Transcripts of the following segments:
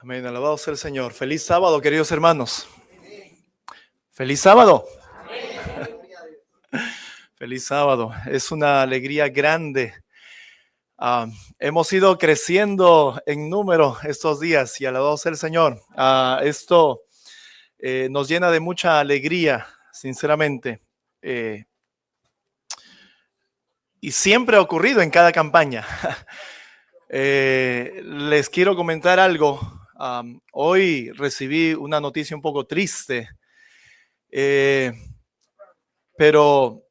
Amén, alabado sea el Señor. Feliz sábado, queridos hermanos. Feliz sábado. Feliz sábado. Es una alegría grande. Hemos ido creciendo en número estos días y alabado sea el Señor. Esto nos llena de mucha alegría, sinceramente. Y siempre ha ocurrido en cada campaña. Les quiero comentar algo. Hoy recibí una noticia un poco triste. Pero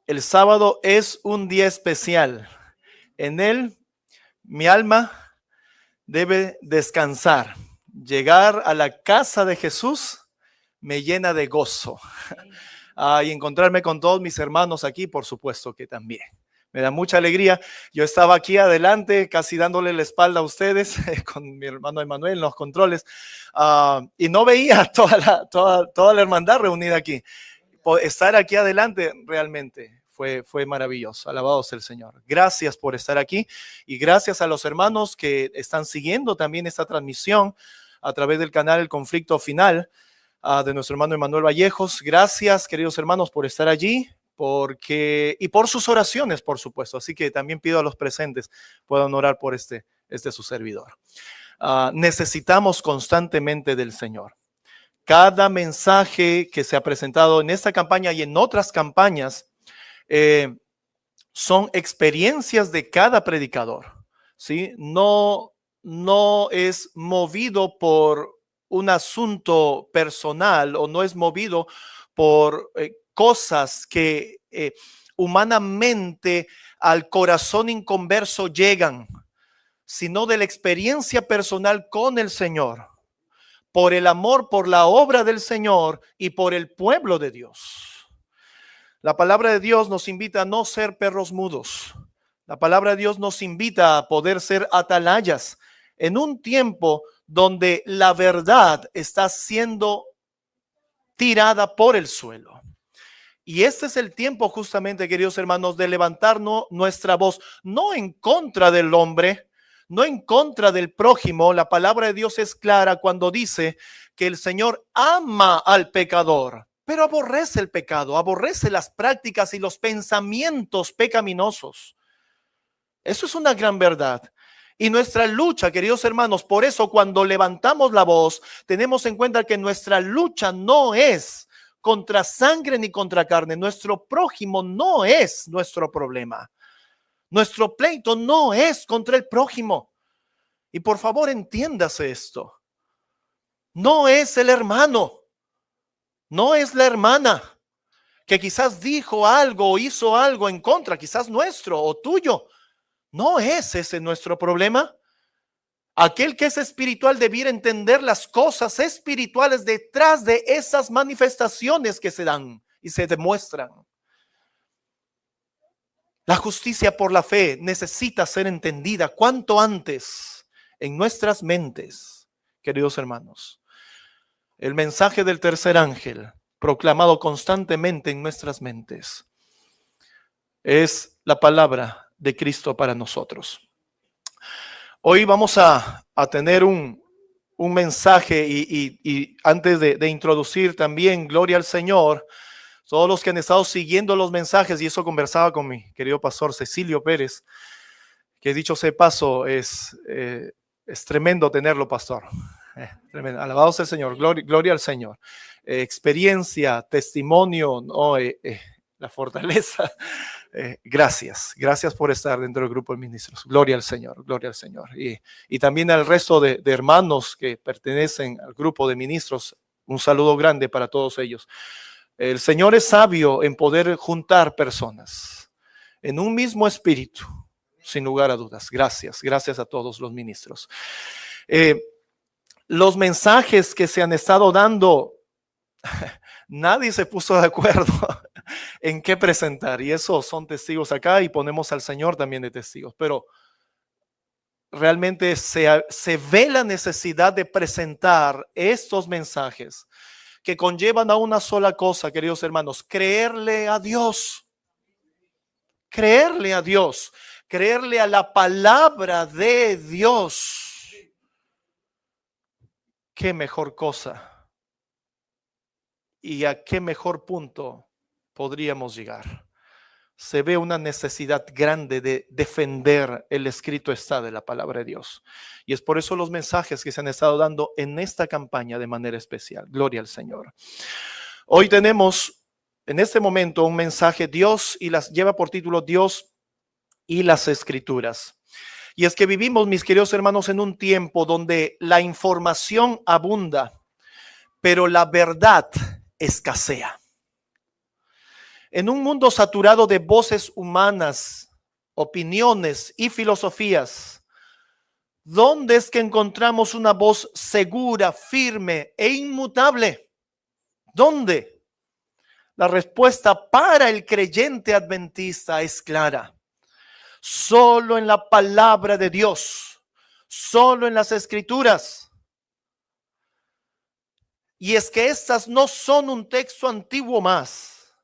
el sábado es un día especial. En él, mi alma debe descansar. Llegar a la casa de Jesús me llena de gozo. Y encontrarme con todos mis hermanos aquí, por supuesto que también. Me da mucha alegría. Yo estaba aquí adelante, casi dándole la espalda a ustedes, con mi hermano Emanuel en los controles, y no veía toda la hermandad reunida aquí. Estar aquí adelante realmente fue maravilloso. Alabado sea el Señor. Gracias por estar aquí y gracias a los hermanos que están siguiendo también esta transmisión a través del canal El Conflicto Final de nuestro hermano Emanuel Vallejos. Gracias, queridos hermanos, por estar allí y por sus oraciones, por supuesto. Así que también pido a los presentes puedan orar por este su servidor. Necesitamos constantemente del Señor. Cada mensaje que se ha presentado en esta campaña y en otras campañas son experiencias de cada predicador, ¿sí? No es movido por un asunto personal o no es movido por cosas que humanamente al corazón inconverso llegan, sino de la experiencia personal con el Señor, por el amor, por la obra del Señor y por el pueblo de Dios. La palabra de Dios nos invita a no ser perros mudos. La palabra de Dios nos invita a poder ser atalayas en un tiempo donde la verdad está siendo tirada por el suelo. Y este es el tiempo justamente, queridos hermanos, de levantarnos nuestra voz, no en contra del hombre, no en contra del prójimo. La palabra de Dios es clara cuando dice que el Señor ama al pecador, pero aborrece el pecado, aborrece las prácticas y los pensamientos pecaminosos. Eso es una gran verdad. Y nuestra lucha, queridos hermanos, por eso cuando levantamos la voz, tenemos en cuenta que nuestra lucha no es contra sangre ni contra carne. Nuestro prójimo no es nuestro problema. Nuestro pleito no es contra el prójimo. Y por favor, entiéndase esto. No es el hermano, no es la hermana que quizás dijo algo o hizo algo en contra, quizás nuestro o tuyo. No es ese nuestro problema. Aquel que es espiritual debiera entender las cosas espirituales detrás de esas manifestaciones que se dan y se demuestran. La justicia por la fe necesita ser entendida cuanto antes en nuestras mentes, queridos hermanos. El mensaje del tercer ángel, proclamado constantemente en nuestras mentes, es la palabra de Cristo para nosotros. Hoy vamos a tener un mensaje y antes de introducir también, gloria al Señor, todos los que han estado siguiendo los mensajes, y eso conversaba con mi querido pastor Cecilio Pérez, que dicho sea paso, es tremendo tenerlo, pastor. Tremendo. Alabado sea el Señor, gloria al Señor. Experiencia, testimonio, no, la fortaleza. Gracias por estar dentro del grupo de ministros. Gloria al Señor, gloria al Señor. Y también al resto de hermanos que pertenecen al grupo de ministros, un saludo grande para todos ellos. El Señor es sabio en poder juntar personas en un mismo espíritu, sin lugar a dudas. Gracias a todos los ministros. Los mensajes que se han estado dando, nadie se puso de acuerdo en qué presentar, y eso son testigos acá y ponemos al Señor también de testigos, pero realmente se ve la necesidad de presentar estos mensajes que conllevan a una sola cosa, queridos hermanos: creerle a Dios, creerle a la palabra de Dios. qué mejor cosa y a qué mejor punto podríamos llegar. Se ve una necesidad grande de defender el escrito está de la palabra de Dios. Y es por eso los mensajes que se han estado dando en esta campaña de manera especial. Gloria al Señor. Hoy tenemos en este momento un mensaje, Dios y las lleva por título Dios y las Escrituras. Y es que vivimos, mis queridos hermanos, en un tiempo donde la información abunda, pero la verdad escasea. En un mundo saturado de voces humanas, opiniones y filosofías, ¿dónde es que encontramos una voz segura, firme e inmutable? ¿Dónde? La respuesta para el creyente adventista es clara. Solo en la palabra de Dios, solo en las Escrituras. Y es que estas no son un texto antiguo más.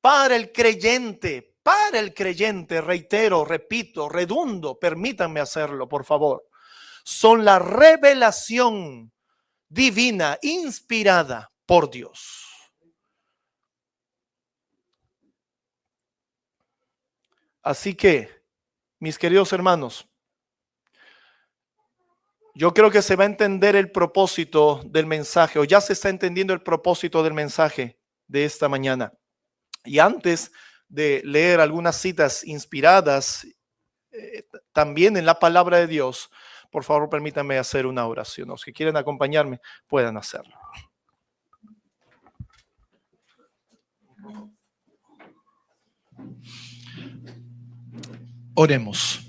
Para el creyente, reitero, repito, redundo, permítanme hacerlo, por favor. Son la revelación divina, inspirada por Dios. Así que, mis queridos hermanos, yo creo que se va a entender el propósito del mensaje, o ya se está entendiendo el propósito del mensaje de esta mañana. Y antes de leer algunas citas inspiradas también en la palabra de Dios, por favor permítanme hacer una oración. Los que quieren acompañarme puedan hacerlo. Oremos.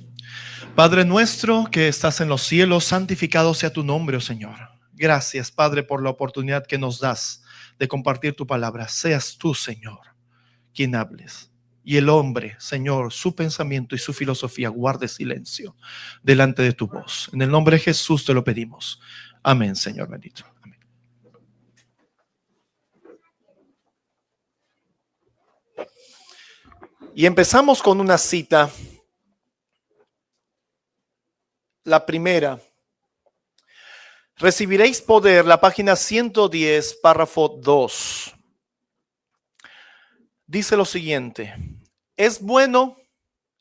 Padre nuestro que estás en los cielos, santificado sea tu nombre, oh Señor. Gracias, Padre, por la oportunidad que nos das de compartir tu palabra. Seas tú, Señor, quien hables. Y el hombre, Señor, su pensamiento y su filosofía guarde silencio delante de tu voz. En el nombre de Jesús te lo pedimos. Amén, Señor bendito. Amén. Y empezamos con una cita. La primera. Recibiréis poder, la página 110, párrafo 2. Dice lo siguiente: es bueno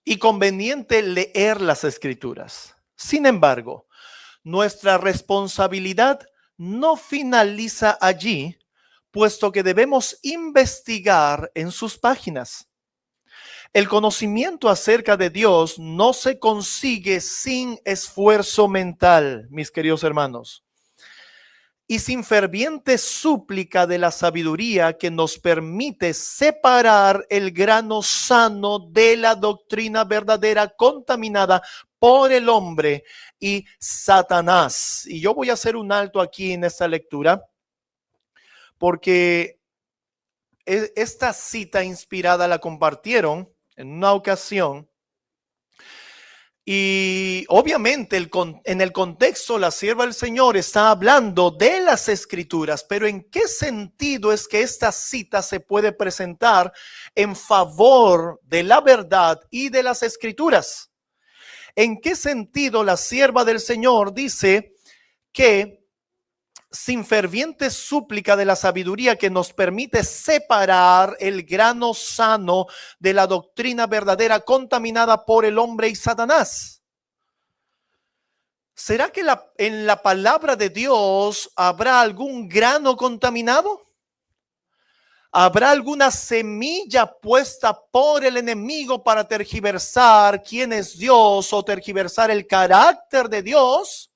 y conveniente leer las Escrituras. Sin embargo, nuestra responsabilidad no finaliza allí, puesto que debemos investigar en sus páginas. El conocimiento acerca de Dios no se consigue sin esfuerzo mental, mis queridos hermanos, y sin ferviente súplica de la sabiduría que nos permite separar el grano sano de la doctrina verdadera contaminada por el hombre y Satanás. Y yo voy a hacer un alto aquí en esta lectura, porque esta cita inspirada la compartieron en una ocasión. Y obviamente en el contexto la sierva del Señor está hablando de las Escrituras, pero ¿en qué sentido es que esta cita se puede presentar en favor de la verdad y de las Escrituras? ¿En qué sentido la sierva del Señor dice que sin ferviente súplica de la sabiduría que nos permite separar el grano sano de la doctrina verdadera contaminada por el hombre y Satanás? ¿Será que en la palabra de Dios habrá algún grano contaminado? ¿Habrá alguna semilla puesta por el enemigo para tergiversar quién es Dios o tergiversar el carácter de Dios?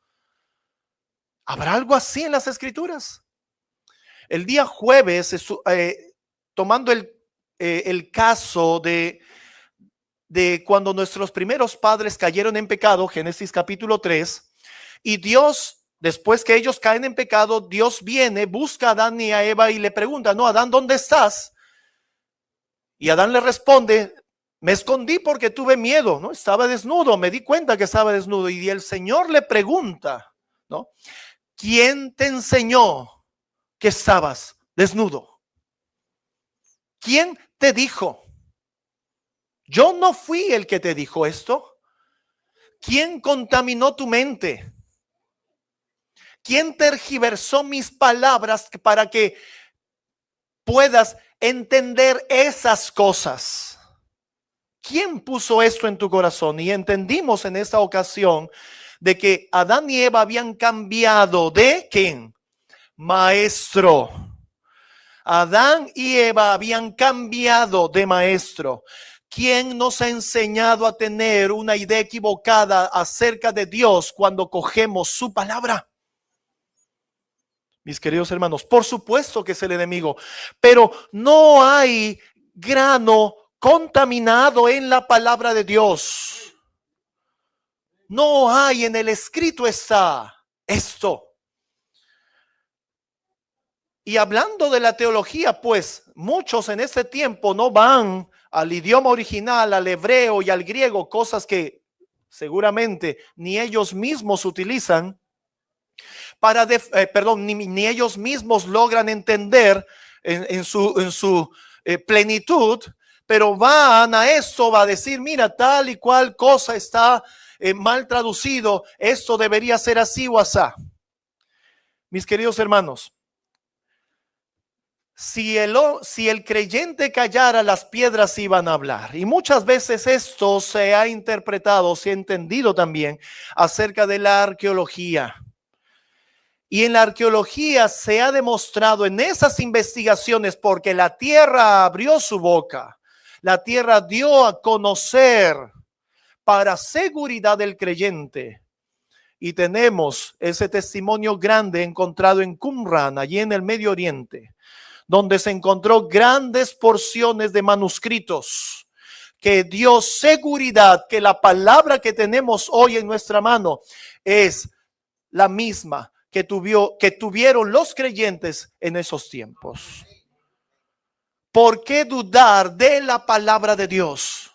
¿Habrá algo así en las Escrituras? El día jueves, tomando el caso de cuando nuestros primeros padres cayeron en pecado, Génesis capítulo 3, y Dios, después que ellos caen en pecado, Dios viene, busca a Adán y a Eva y le pregunta: no, Adán, ¿dónde estás? Y Adán le responde: me escondí porque tuve miedo, ¿no? Estaba desnudo, me di cuenta que estaba desnudo. Y el Señor le pregunta, ¿no? ¿Quién te enseñó que estabas desnudo? ¿Quién te dijo? Yo no fui el que te dijo esto. ¿Quién contaminó tu mente? ¿Quién tergiversó mis palabras para que puedas entender esas cosas? ¿Quién puso esto en tu corazón? Y entendimos en esta ocasión de que Adán y Eva habían cambiado de ¿quién? Maestro. Adán y Eva habían cambiado de maestro. ¿Quién nos ha enseñado a tener una idea equivocada acerca de Dios cuando cogemos su palabra? Mis queridos hermanos, por supuesto que es el enemigo, pero no hay grano contaminado en la palabra de Dios. No hay, en el escrito está esto. Y hablando de la teología, pues muchos en este tiempo no van al idioma original, al hebreo y al griego, cosas que seguramente ni ellos mismos utilizan para, ni ellos mismos logran entender en su plenitud, pero van a esto, va a decir, mira, tal y cual cosa está mal traducido, esto debería ser así o asá. Mis queridos hermanos, si el creyente callara, las piedras iban a hablar. Y muchas veces esto se ha interpretado, se ha entendido también acerca de la arqueología. Y en la arqueología se ha demostrado en esas investigaciones, porque la tierra abrió su boca, la tierra dio a conocer para seguridad del creyente. Y tenemos ese testimonio grande encontrado en Qumran, allí en el Medio Oriente, donde se encontró grandes porciones de manuscritos que dio seguridad que la palabra que tenemos hoy en nuestra mano es la misma que tuvieron los creyentes en esos tiempos. ¿Por qué dudar de la palabra de Dios?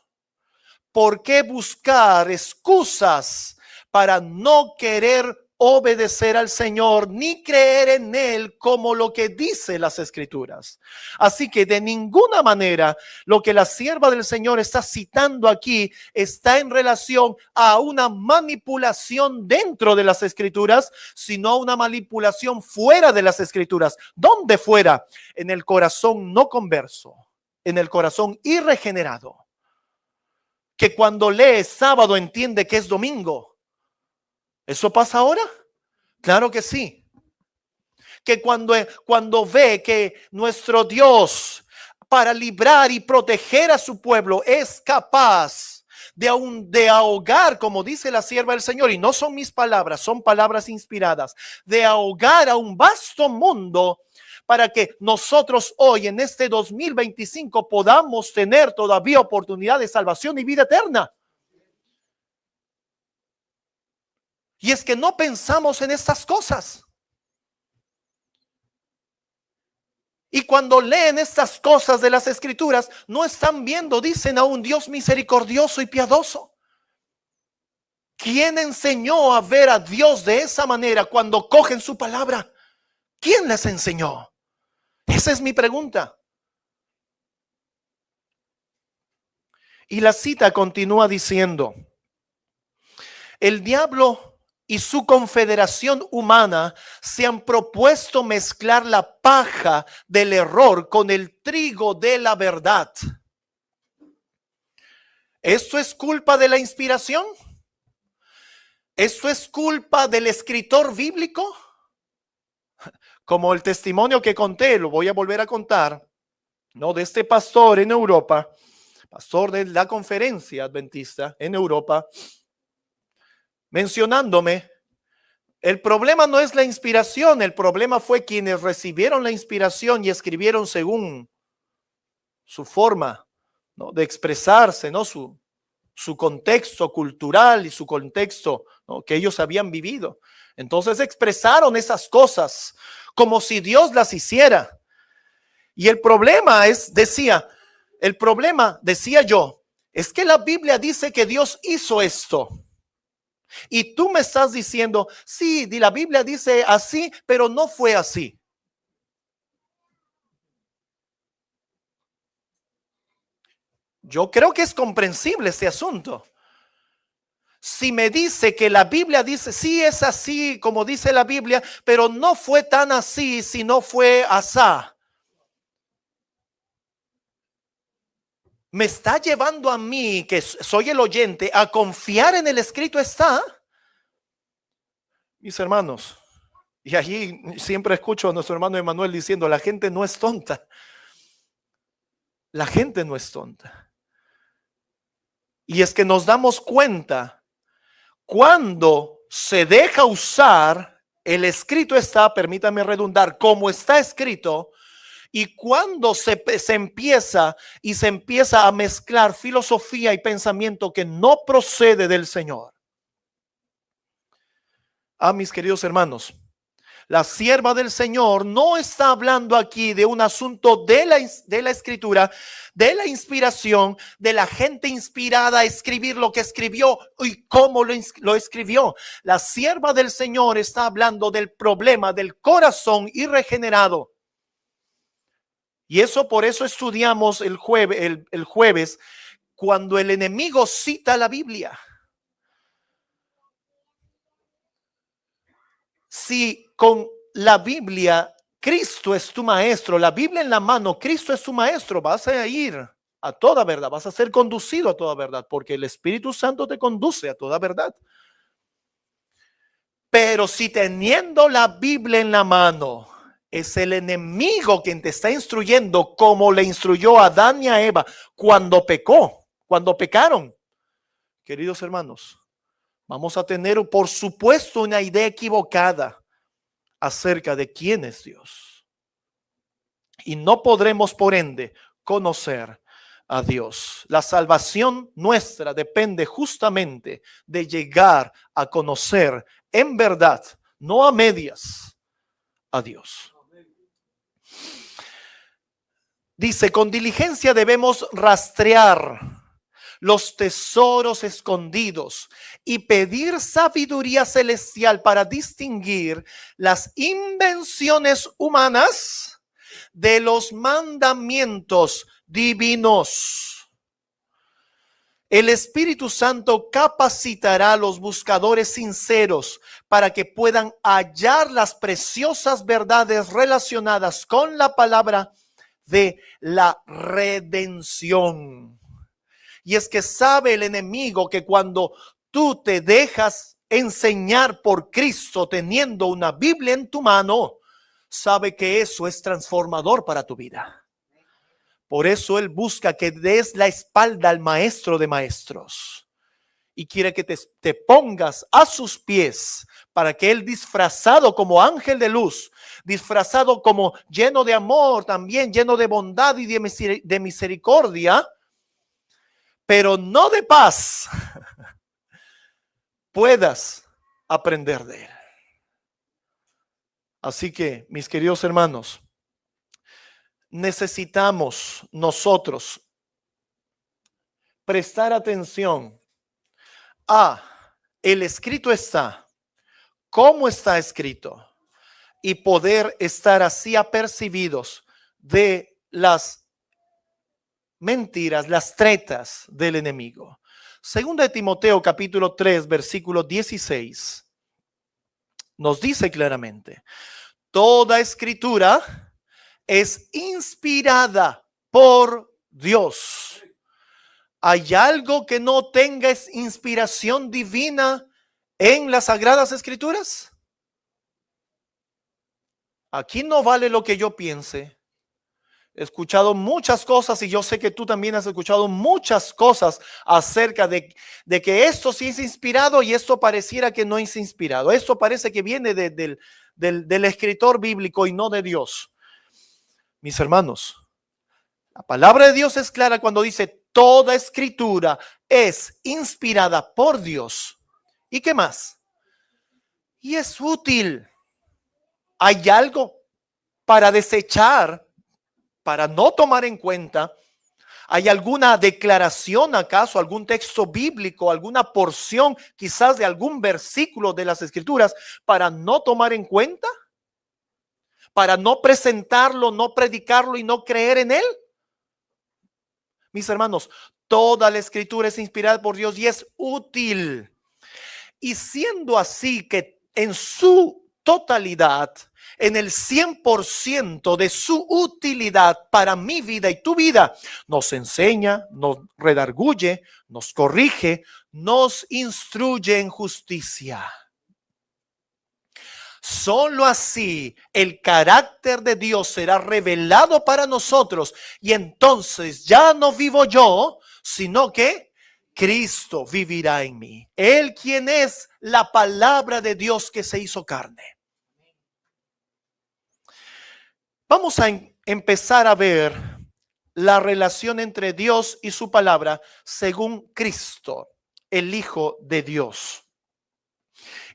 ¿Por qué buscar excusas para no querer obedecer al Señor ni creer en Él como lo que dice las Escrituras? Así que de ninguna manera lo que la sierva del Señor está citando aquí está en relación a una manipulación dentro de las Escrituras, sino a una manipulación fuera de las Escrituras. ¿Dónde fuera? En el corazón no converso, en el corazón irregenerado, que cuando lee sábado entiende que es domingo. ¿Eso pasa ahora? Claro que sí. Que cuando ve que nuestro Dios, para librar y proteger a su pueblo, es capaz de ahogar, como dice la sierva del Señor, y no son mis palabras, son palabras inspiradas, de ahogar a un vasto mundo, para que nosotros hoy en este 2025 podamos tener todavía oportunidad de salvación y vida eterna. Y es que no pensamos en estas cosas. Y cuando leen estas cosas de las Escrituras, no están viendo, dicen, a un Dios misericordioso y piadoso. ¿Quién enseñó a ver a Dios de esa manera cuando cogen su palabra? ¿Quién les enseñó? Esa es mi pregunta. Y la cita continúa diciendo: el diablo y su confederación humana se han propuesto mezclar la paja del error con el trigo de la verdad. ¿Esto es culpa de la inspiración? ¿Esto es culpa del escritor bíblico? Como el testimonio que conté, lo voy a volver a contar, ¿no? De este pastor en Europa, pastor de la conferencia adventista en Europa, mencionándome, el problema no es la inspiración, el problema fue quienes recibieron la inspiración y escribieron según su forma, ¿no?, de expresarse, ¿no?, su contexto cultural y su contexto, ¿no?, que ellos habían vivido. Entonces expresaron esas cosas como si Dios las hiciera. Y el problema decía yo, es que la Biblia dice que Dios hizo esto. Y tú me estás diciendo, sí, la Biblia dice así, pero no fue así. Yo creo que es comprensible este asunto. Si me dice que la Biblia dice, sí es así como dice la Biblia, pero no fue tan así, sino fue asá. Me está llevando a mí, que soy el oyente, a confiar en el escrito está. Mis hermanos, y allí siempre escucho a nuestro hermano Emanuel diciendo, la gente no es tonta. La gente no es tonta. Y es que nos damos cuenta cuando se deja usar el escrito está, permítame redundar, como está escrito, y cuando se empieza a mezclar filosofía y pensamiento que no procede del Señor. Mis queridos hermanos, la sierva del Señor no está hablando aquí de un asunto de la escritura, de la inspiración, de la gente inspirada a escribir lo que escribió y cómo lo escribió. La sierva del Señor está hablando del problema del corazón irregenerado. Y por eso estudiamos el jueves cuando el enemigo cita la Biblia. Si con la Biblia Cristo es tu maestro, la Biblia en la mano, Cristo es tu maestro, vas a ir a toda verdad, vas a ser conducido a toda verdad, porque el Espíritu Santo te conduce a toda verdad. Pero si teniendo la Biblia en la mano, es el enemigo quien te está instruyendo como le instruyó a Adán y a Eva cuando pecaron, queridos hermanos, vamos a tener, por supuesto, una idea equivocada acerca de quién es Dios. Y no podremos, por ende, conocer a Dios. La salvación nuestra depende justamente de llegar a conocer en verdad, no a medias, a Dios. Dice, con diligencia debemos rastrear los tesoros escondidos y pedir sabiduría celestial para distinguir las invenciones humanas de los mandamientos divinos. El Espíritu Santo capacitará a los buscadores sinceros para que puedan hallar las preciosas verdades relacionadas con la palabra de la redención. Y es que sabe el enemigo que cuando tú te dejas enseñar por Cristo teniendo una Biblia en tu mano, sabe que eso es transformador para tu vida. Por eso él busca que des la espalda al maestro de maestros y quiere que te pongas a sus pies para que él, disfrazado como ángel de luz, disfrazado como lleno de amor, también lleno de bondad y de misericordia, pero no de paz, puedas aprender de él. Así que, mis queridos hermanos, necesitamos nosotros prestar atención a el escrito está, cómo está escrito, y poder estar así apercibidos de las mentiras, las tretas del enemigo. Segunda de Timoteo capítulo 3 versículo 16 nos dice claramente, toda escritura es inspirada por Dios. ¿Hay algo que no tenga inspiración divina en las Sagradas Escrituras? Aquí no vale lo que yo piense. He escuchado muchas cosas y yo sé que tú también has escuchado muchas cosas acerca de que esto sí es inspirado y esto pareciera que no es inspirado. Esto parece que viene del escritor bíblico y no de Dios. Mis hermanos, la palabra de Dios es clara cuando dice toda escritura es inspirada por Dios. ¿Y qué más? Y es útil. ¿Hay algo para desechar, para no tomar en cuenta? ¿Hay alguna declaración acaso, algún texto bíblico, alguna porción quizás de algún versículo de las Escrituras para no tomar en cuenta? ¿Para no presentarlo, no predicarlo y no creer en él? Mis hermanos, toda la Escritura es inspirada por Dios y es útil Y siendo así que en su totalidad, en el 100% de su utilidad para mi vida y tu vida, nos enseña, nos redarguye, nos corrige, nos instruye en justicia. Solo así el carácter de Dios será revelado para nosotros y entonces ya no vivo yo, sino que Cristo vivirá en mí. Él quien es la palabra de Dios que se hizo carne. Vamos a empezar a ver la relación entre Dios y su palabra según Cristo, el Hijo de Dios.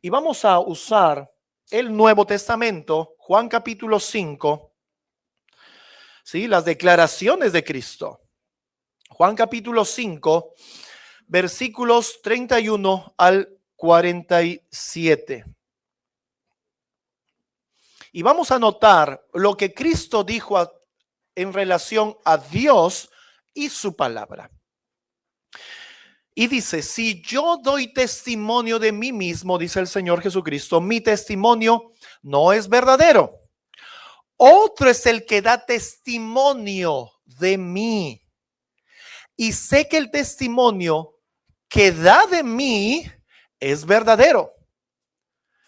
Y vamos a usar el Nuevo Testamento, Juan capítulo 5, ¿sí? Las declaraciones de Cristo. Juan capítulo 5, versículos 31 al 47. Y vamos a notar lo que Cristo dijo en relación a Dios y su palabra. Y dice, si yo doy testimonio de mí mismo, dice el Señor Jesucristo, mi testimonio no es verdadero. Otro es el que da testimonio de mí. Y sé que el testimonio que da de mí es verdadero.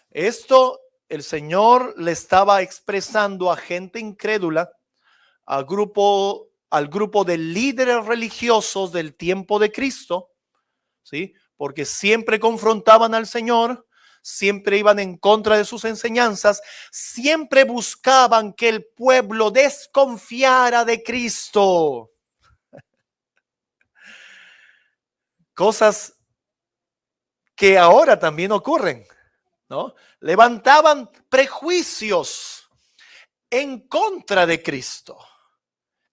Esto el Señor le estaba expresando a gente incrédula, al grupo de líderes religiosos del tiempo de Cristo, ¿sí? Porque siempre confrontaban al Señor, siempre iban en contra de sus enseñanzas, siempre buscaban que el pueblo desconfiara de Cristo. Cosas que ahora también ocurren, ¿no? Levantaban prejuicios en contra de Cristo,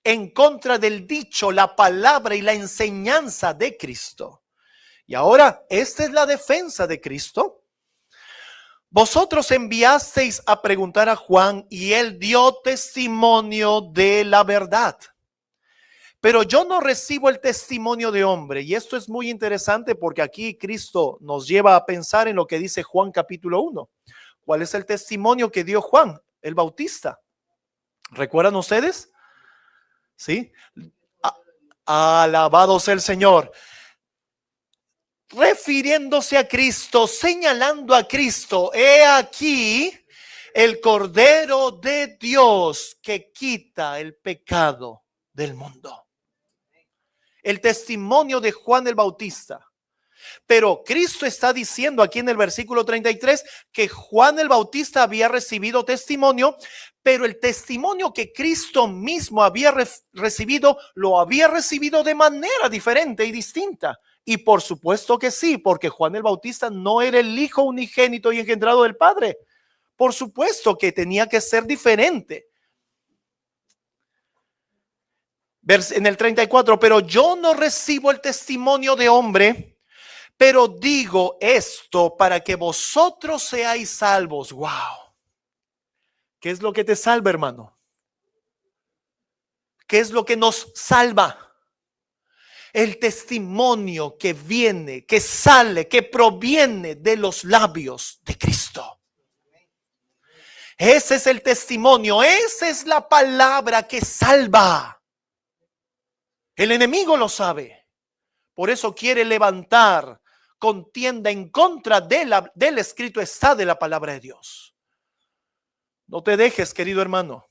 en contra del dicho, la palabra y la enseñanza de Cristo. Y ahora, esta es la defensa de Cristo. Vosotros enviasteis a preguntar a Juan y él dio testimonio de la verdad. Pero yo no recibo el testimonio de hombre. Y esto es muy interesante porque aquí Cristo nos lleva a pensar en lo que dice Juan capítulo 1. ¿Cuál es el testimonio que dio Juan el Bautista? ¿Recuerdan ustedes? ¿Sí? Alabado sea el Señor. Refiriéndose a Cristo, señalando a Cristo, he aquí el Cordero de Dios que quita el pecado del mundo. El testimonio de Juan el Bautista. Pero Cristo está diciendo aquí en el versículo 33 que Juan el Bautista había recibido testimonio, pero el testimonio que Cristo mismo había recibido, lo había recibido de manera diferente y distinta. Y por supuesto que sí, porque Juan el Bautista no era el hijo unigénito y engendrado del Padre. Por supuesto que tenía que ser diferente. En el 34, pero yo no recibo el testimonio de hombre, pero digo esto para que vosotros seáis salvos. Wow. ¿Qué es lo que te salva, hermano? ¿Qué es lo que nos salva? El testimonio que viene, que sale, que proviene de los labios de Cristo. Ese es el testimonio, esa es la palabra que salva. El enemigo lo sabe. Por eso quiere levantar contienda en contra del escrito está de la palabra de Dios. No te dejes, querido hermano.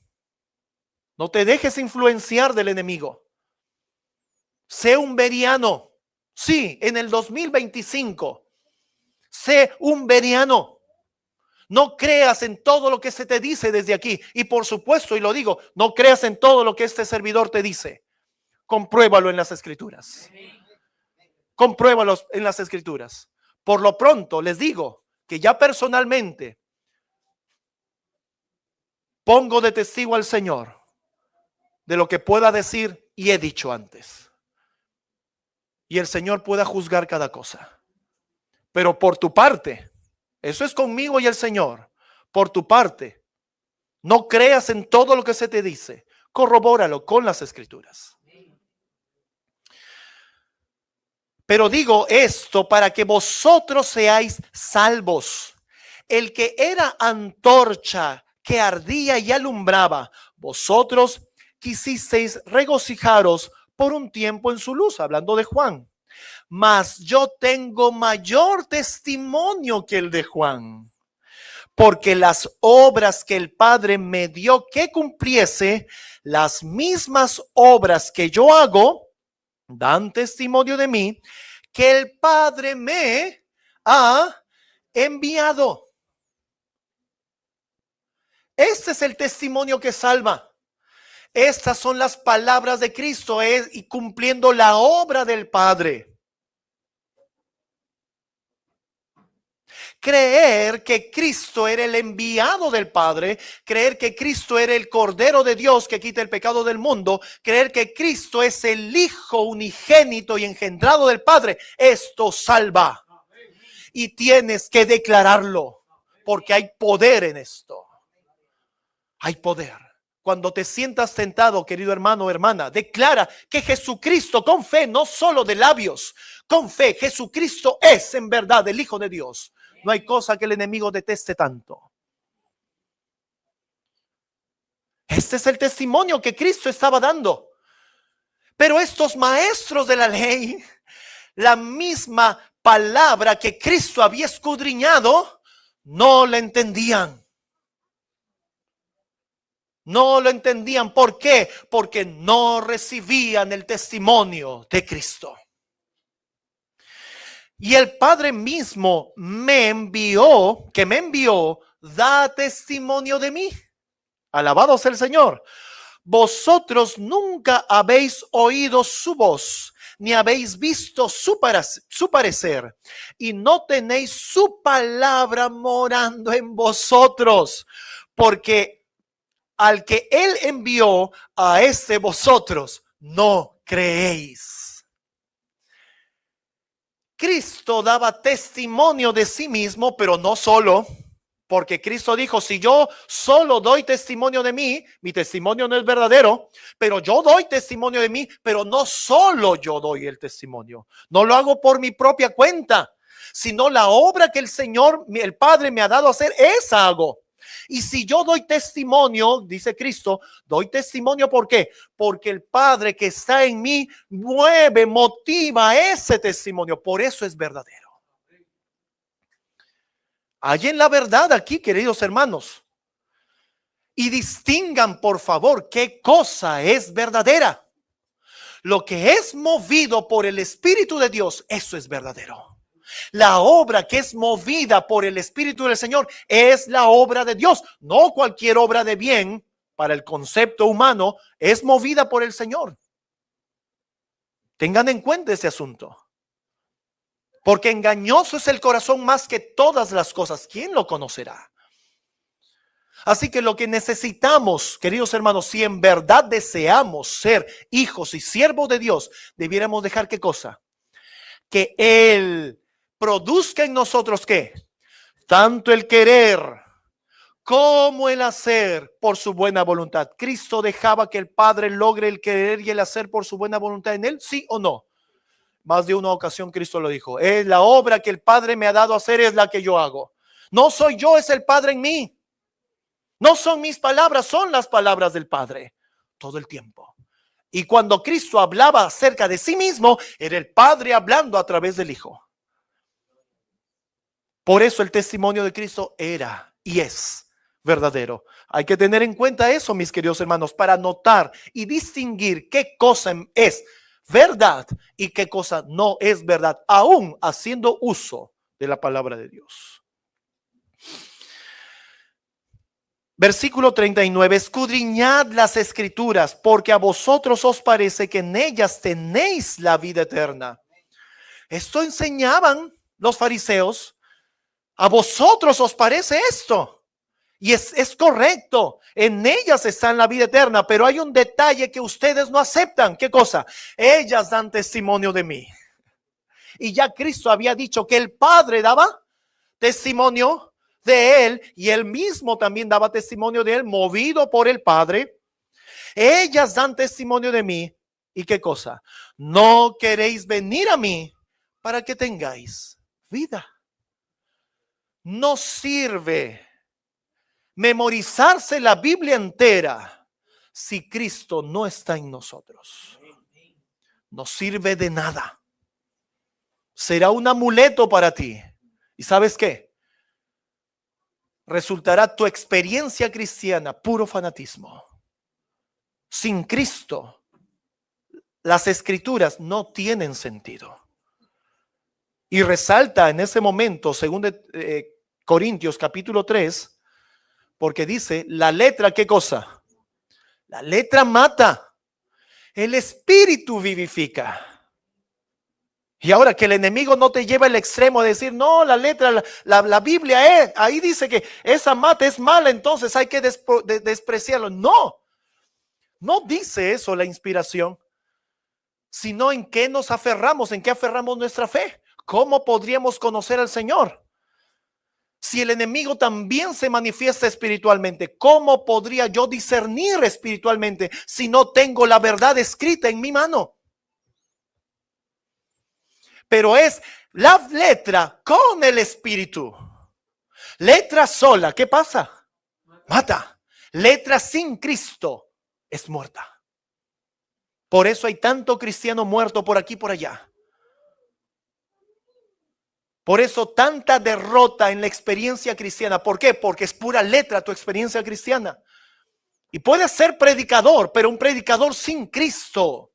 No te dejes influenciar del enemigo. Sé un beriano. Sí, en el 2025. Sé un beriano. No creas en todo lo que se te dice desde aquí. Y por supuesto, y lo digo, no creas en todo lo que este servidor te dice. Compruébalo en las escrituras. Compruébalo en las escrituras. Por lo pronto, les digo que ya personalmente pongo de testigo al Señor de lo que pueda decir y he dicho antes. Y el Señor pueda juzgar cada cosa. Pero por tu parte, eso es conmigo y el Señor. Por tu parte, no creas en todo lo que se te dice. Corrobóralo con las escrituras. Pero digo esto para que vosotros seáis salvos. El que era antorcha que ardía y alumbraba, vosotros quisisteis regocijaros por un tiempo en su luz, hablando de Juan. Mas yo tengo mayor testimonio que el de Juan, porque las obras que el Padre me dio que cumpliese, las mismas obras que yo hago, dan testimonio de mí, que el Padre me ha enviado. Este es el testimonio que salva. Estas son las palabras de Cristo, y cumpliendo la obra del Padre. Creer que Cristo era el enviado del Padre, creer que Cristo era el Cordero de Dios que quita el pecado del mundo, creer que Cristo es el Hijo unigénito y engendrado del Padre, esto salva. Y tienes que declararlo, porque hay poder en esto. Hay poder. Cuando te sientas tentado, querido hermano o hermana, declara que Jesucristo, con fe, no solo de labios, con fe, Jesucristo es en verdad el Hijo de Dios. No hay cosa que el enemigo deteste tanto. Este es el testimonio que Cristo estaba dando. Pero estos maestros de la ley, la misma palabra que Cristo había escudriñado, no la entendían. No lo entendían. ¿Por qué? Porque no recibían el testimonio de Cristo. Y el Padre mismo que me envió, da testimonio de mí. Alabado sea el Señor. Vosotros nunca habéis oído su voz, ni habéis visto su parecer, y no tenéis su palabra morando en vosotros, porque al que él envió, a este vosotros no creéis. Cristo daba testimonio de sí mismo, pero no solo, porque Cristo dijo, si yo solo doy testimonio de mí, mi testimonio no es verdadero, pero yo doy testimonio de mí, pero no solo yo doy el testimonio, no lo hago por mi propia cuenta, sino la obra que el Señor, el Padre me ha dado a hacer, esa hago. Y si yo doy testimonio, dice Cristo, doy testimonio, ¿por qué? Porque el Padre que está en mí mueve, motiva ese testimonio. Por eso es verdadero. Hallen la verdad aquí, queridos hermanos. Y distingan, por favor, qué cosa es verdadera. Lo que es movido por el Espíritu de Dios, eso es verdadero. La obra que es movida por el Espíritu del Señor es la obra de Dios. No cualquier obra de bien para el concepto humano es movida por el Señor. Tengan en cuenta ese asunto. Porque engañoso es el corazón más que todas las cosas. ¿Quién lo conocerá? Así que lo que necesitamos, queridos hermanos, si en verdad deseamos ser hijos y siervos de Dios, debiéramos dejar ¿qué cosa? Que Él produzca en nosotros ¿qué? Tanto el querer como el hacer por su buena voluntad. ¿Cristo dejaba que el Padre logre el querer y el hacer por su buena voluntad en Él? ¿Sí o no? Más de una ocasión Cristo lo dijo. Es la obra que el Padre me ha dado a hacer, es la que yo hago. No soy yo, es el Padre en mí. No son mis palabras, son las palabras del Padre. Todo el tiempo. Y cuando Cristo hablaba acerca de sí mismo, era el Padre hablando a través del Hijo. Por eso el testimonio de Cristo era y es verdadero. Hay que tener en cuenta eso, mis queridos hermanos, para notar y distinguir qué cosa es verdad y qué cosa no es verdad, aún haciendo uso de la palabra de Dios. Versículo 39, escudriñad las escrituras, porque a vosotros os parece que en ellas tenéis la vida eterna. Esto enseñaban los fariseos. A vosotros os parece esto. Y es correcto. En ellas está la vida eterna, pero hay un detalle que ustedes no aceptan. ¿Qué cosa? Ellas dan testimonio de mí. Y ya Cristo había dicho que el Padre daba testimonio de Él y Él mismo también daba testimonio de Él, movido por el Padre. Ellas dan testimonio de mí. ¿Y qué cosa? No queréis venir a mí para que tengáis vida. No sirve memorizarse la Biblia entera si Cristo no está en nosotros. No sirve de nada. Será un amuleto para ti. ¿Y sabes qué? Resultará tu experiencia cristiana puro fanatismo. Sin Cristo, las escrituras no tienen sentido. Y resalta en ese momento, según Corintios capítulo 3, porque dice, la letra, ¿qué cosa? La letra mata, el espíritu vivifica. Y ahora que el enemigo no te lleva al extremo de decir, no, la letra, la Biblia ahí dice que esa mata es mala, entonces hay que despreciarlo. No, no dice eso la inspiración, sino en qué nos aferramos, en qué aferramos nuestra fe. ¿Cómo podríamos conocer al Señor? Si el enemigo también se manifiesta espiritualmente, ¿cómo podría yo discernir espiritualmente si no tengo la verdad escrita en mi mano? Pero es la letra con el espíritu. Letra sola, ¿qué pasa? Mata. Letra sin Cristo es muerta. Por eso hay tanto cristiano muerto por aquí y por allá. Por eso tanta derrota en la experiencia cristiana. ¿Por qué? Porque es pura letra tu experiencia cristiana. Y puedes ser predicador, pero un predicador sin Cristo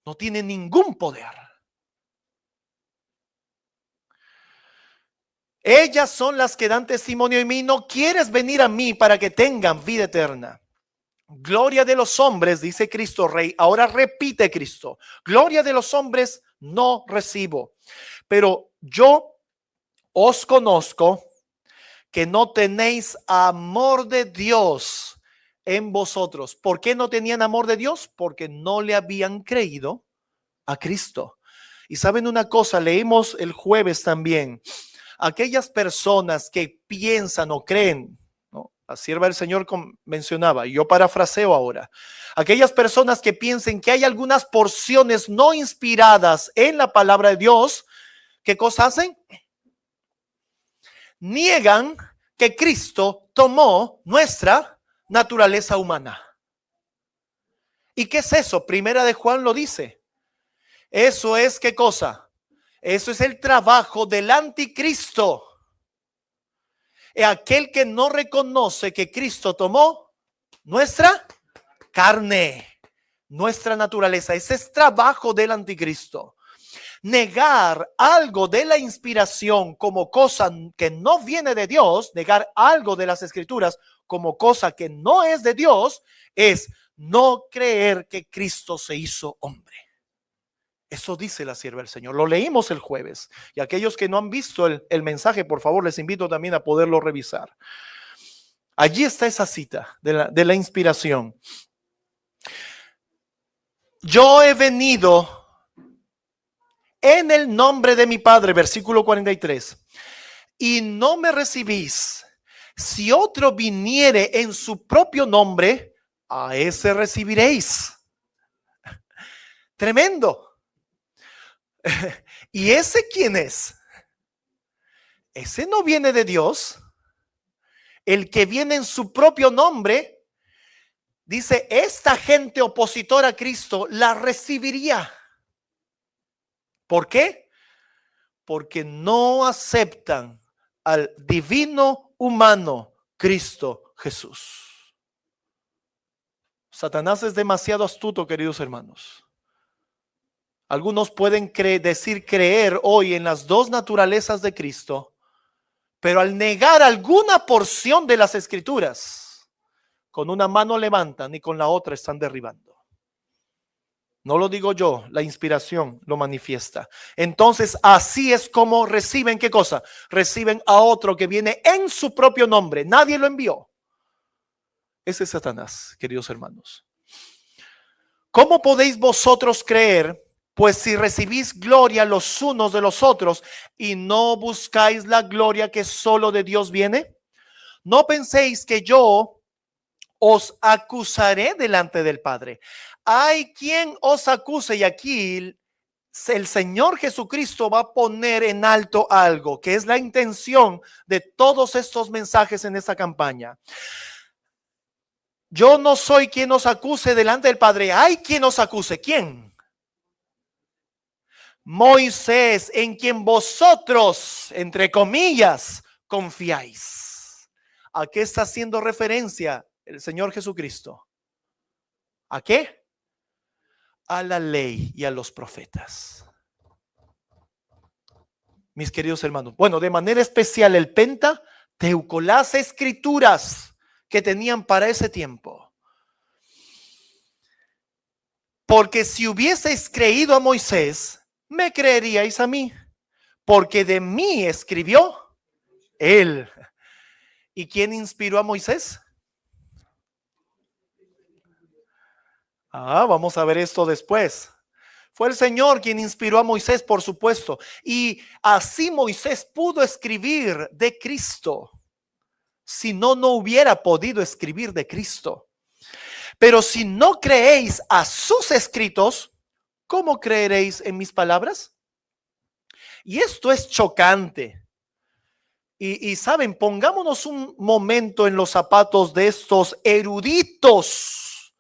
no tiene ningún poder. Ellas son las que dan testimonio en mí. No quieres venir a mí para que tengan vida eterna. Gloria de los hombres, dice Cristo Rey. Ahora repite Cristo. Gloria de los hombres no recibo. Pero yo os conozco que no tenéis amor de Dios en vosotros. ¿Por qué no tenían amor de Dios? Porque no le habían creído a Cristo. Y saben una cosa, leímos el jueves también. Aquellas personas que piensan o creen, ¿no? La sierva del Señor mencionaba, y yo parafraseo ahora. Aquellas personas que piensen que hay algunas porciones no inspiradas en la palabra de Dios, ¿qué cosa hacen? Niegan que Cristo tomó nuestra naturaleza humana. ¿Y qué es eso? Primera de Juan lo dice. Eso es, ¿qué cosa? Eso es el trabajo del anticristo. Aquel que no reconoce que Cristo tomó nuestra carne, nuestra naturaleza. Ese es trabajo del anticristo. Negar algo de la inspiración como cosa que no viene de Dios, negar algo de las escrituras como cosa que no es de Dios, es no creer que Cristo se hizo hombre. Eso dice la sierva del Señor. Lo leímos el jueves. Y aquellos que no han visto el mensaje, por favor, les invito también a poderlo revisar. Allí está esa cita de la inspiración. Yo he venido en el nombre de mi Padre, versículo 43, y no me recibís. Si otro viniere en su propio nombre, a ese recibiréis. Tremendo. ¿Y ese quién es? Ese no viene de Dios. El que viene en su propio nombre, dice, esta gente opositora a Cristo la recibiría. ¿Por qué? Porque no aceptan al divino humano Cristo Jesús. Satanás es demasiado astuto, queridos hermanos. Algunos pueden decir creer hoy en las dos naturalezas de Cristo, pero al negar alguna porción de las escrituras, con una mano levantan y con la otra están derribando. No lo digo yo, la inspiración lo manifiesta. Entonces así es como reciben, ¿qué cosa? Reciben a otro que viene en su propio nombre. Nadie lo envió. Ese es Satanás, queridos hermanos. ¿Cómo podéis vosotros creer? Pues si recibís gloria los unos de los otros y no buscáis la gloria que solo de Dios viene, no penséis que yo os acusaré delante del Padre. Hay quien os acuse, y aquí el Señor Jesucristo va a poner en alto algo, que es la intención de todos estos mensajes en esta campaña. Yo no soy quien nos acuse delante del Padre. Hay quien nos acuse. ¿Quién? Moisés, en quien vosotros, entre comillas, confiáis. ¿A qué está haciendo referencia el Señor Jesucristo? ¿A qué? A la ley y a los profetas. Mis queridos hermanos, bueno, de manera especial el Pentateuco, las escrituras que tenían para ese tiempo. Porque si hubieseis creído a Moisés, me creeríais a mí, porque de mí escribió él. ¿Y quién inspiró a Moisés? Vamos a ver esto después. Fue el Señor quien inspiró a Moisés, por supuesto. Y así Moisés pudo escribir de Cristo. Si no, no hubiera podido escribir de Cristo. Pero si no creéis a sus escritos, ¿cómo creeréis en mis palabras? Y esto es chocante. Y saben, pongámonos un momento en los zapatos de estos eruditos,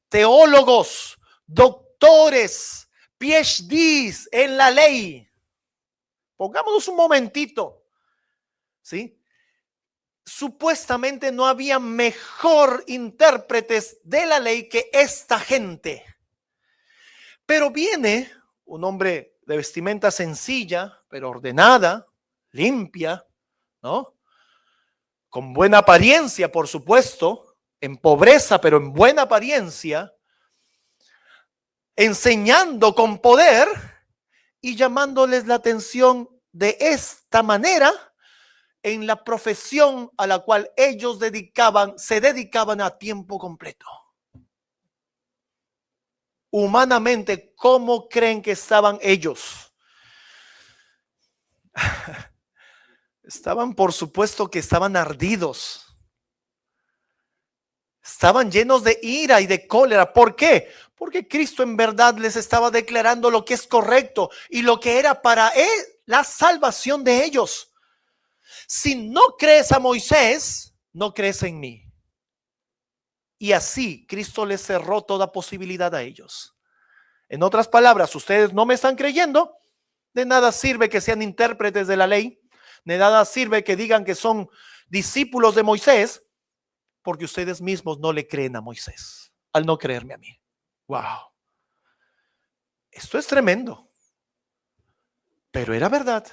teólogos, doctores, PhDs en la ley. Pongámonos un momentito, ¿sí? Supuestamente no había mejor intérpretes de la ley que esta gente. Pero viene un hombre de vestimenta sencilla, pero ordenada, limpia, ¿no? Con buena apariencia, por supuesto, en pobreza, pero en buena apariencia, enseñando con poder y llamándoles la atención de esta manera en la profesión a la cual ellos se dedicaban a tiempo completo. Humanamente, ¿cómo creen que estaban ellos? Estaban, por supuesto que estaban ardidos. Estaban llenos de ira y de cólera. ¿Por qué? Porque Cristo en verdad les estaba declarando lo que es correcto y lo que era para él la salvación de ellos. Si no crees a Moisés, no crees en mí. Y así Cristo les cerró toda posibilidad a ellos. En otras palabras, ustedes no me están creyendo, de nada sirve que sean intérpretes de la ley, de nada sirve que digan que son discípulos de Moisés, porque ustedes mismos no le creen a Moisés, al no creerme a mí. Wow. Esto es tremendo. Pero era verdad.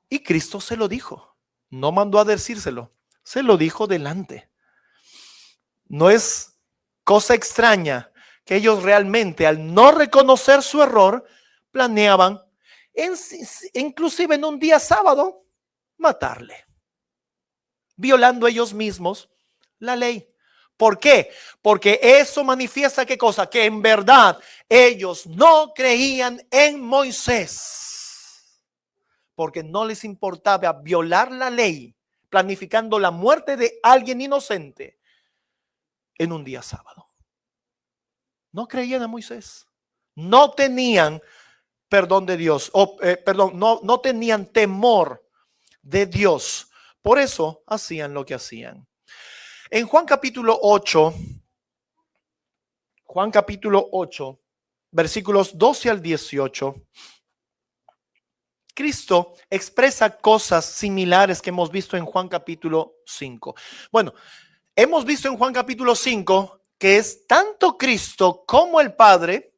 Y Cristo se lo dijo. No mandó a decírselo. Se lo dijo delante. No es cosa extraña que ellos realmente, al no reconocer su error, planeaban, inclusive en un día sábado, matarle, violando ellos mismos la ley. ¿Por qué? Porque eso manifiesta ¿qué cosa? Que en verdad ellos no creían en Moisés, porque no les importaba violar la ley, planificando la muerte de alguien inocente en un día sábado. No creían a Moisés, no tenían perdón de Dios, no tenían temor de Dios. Por eso hacían lo que hacían. En Juan capítulo 8, versículos 12 al 18, Cristo expresa cosas similares que hemos visto en Juan capítulo 5. Bueno, hemos visto en Juan capítulo 5 que es tanto Cristo como el Padre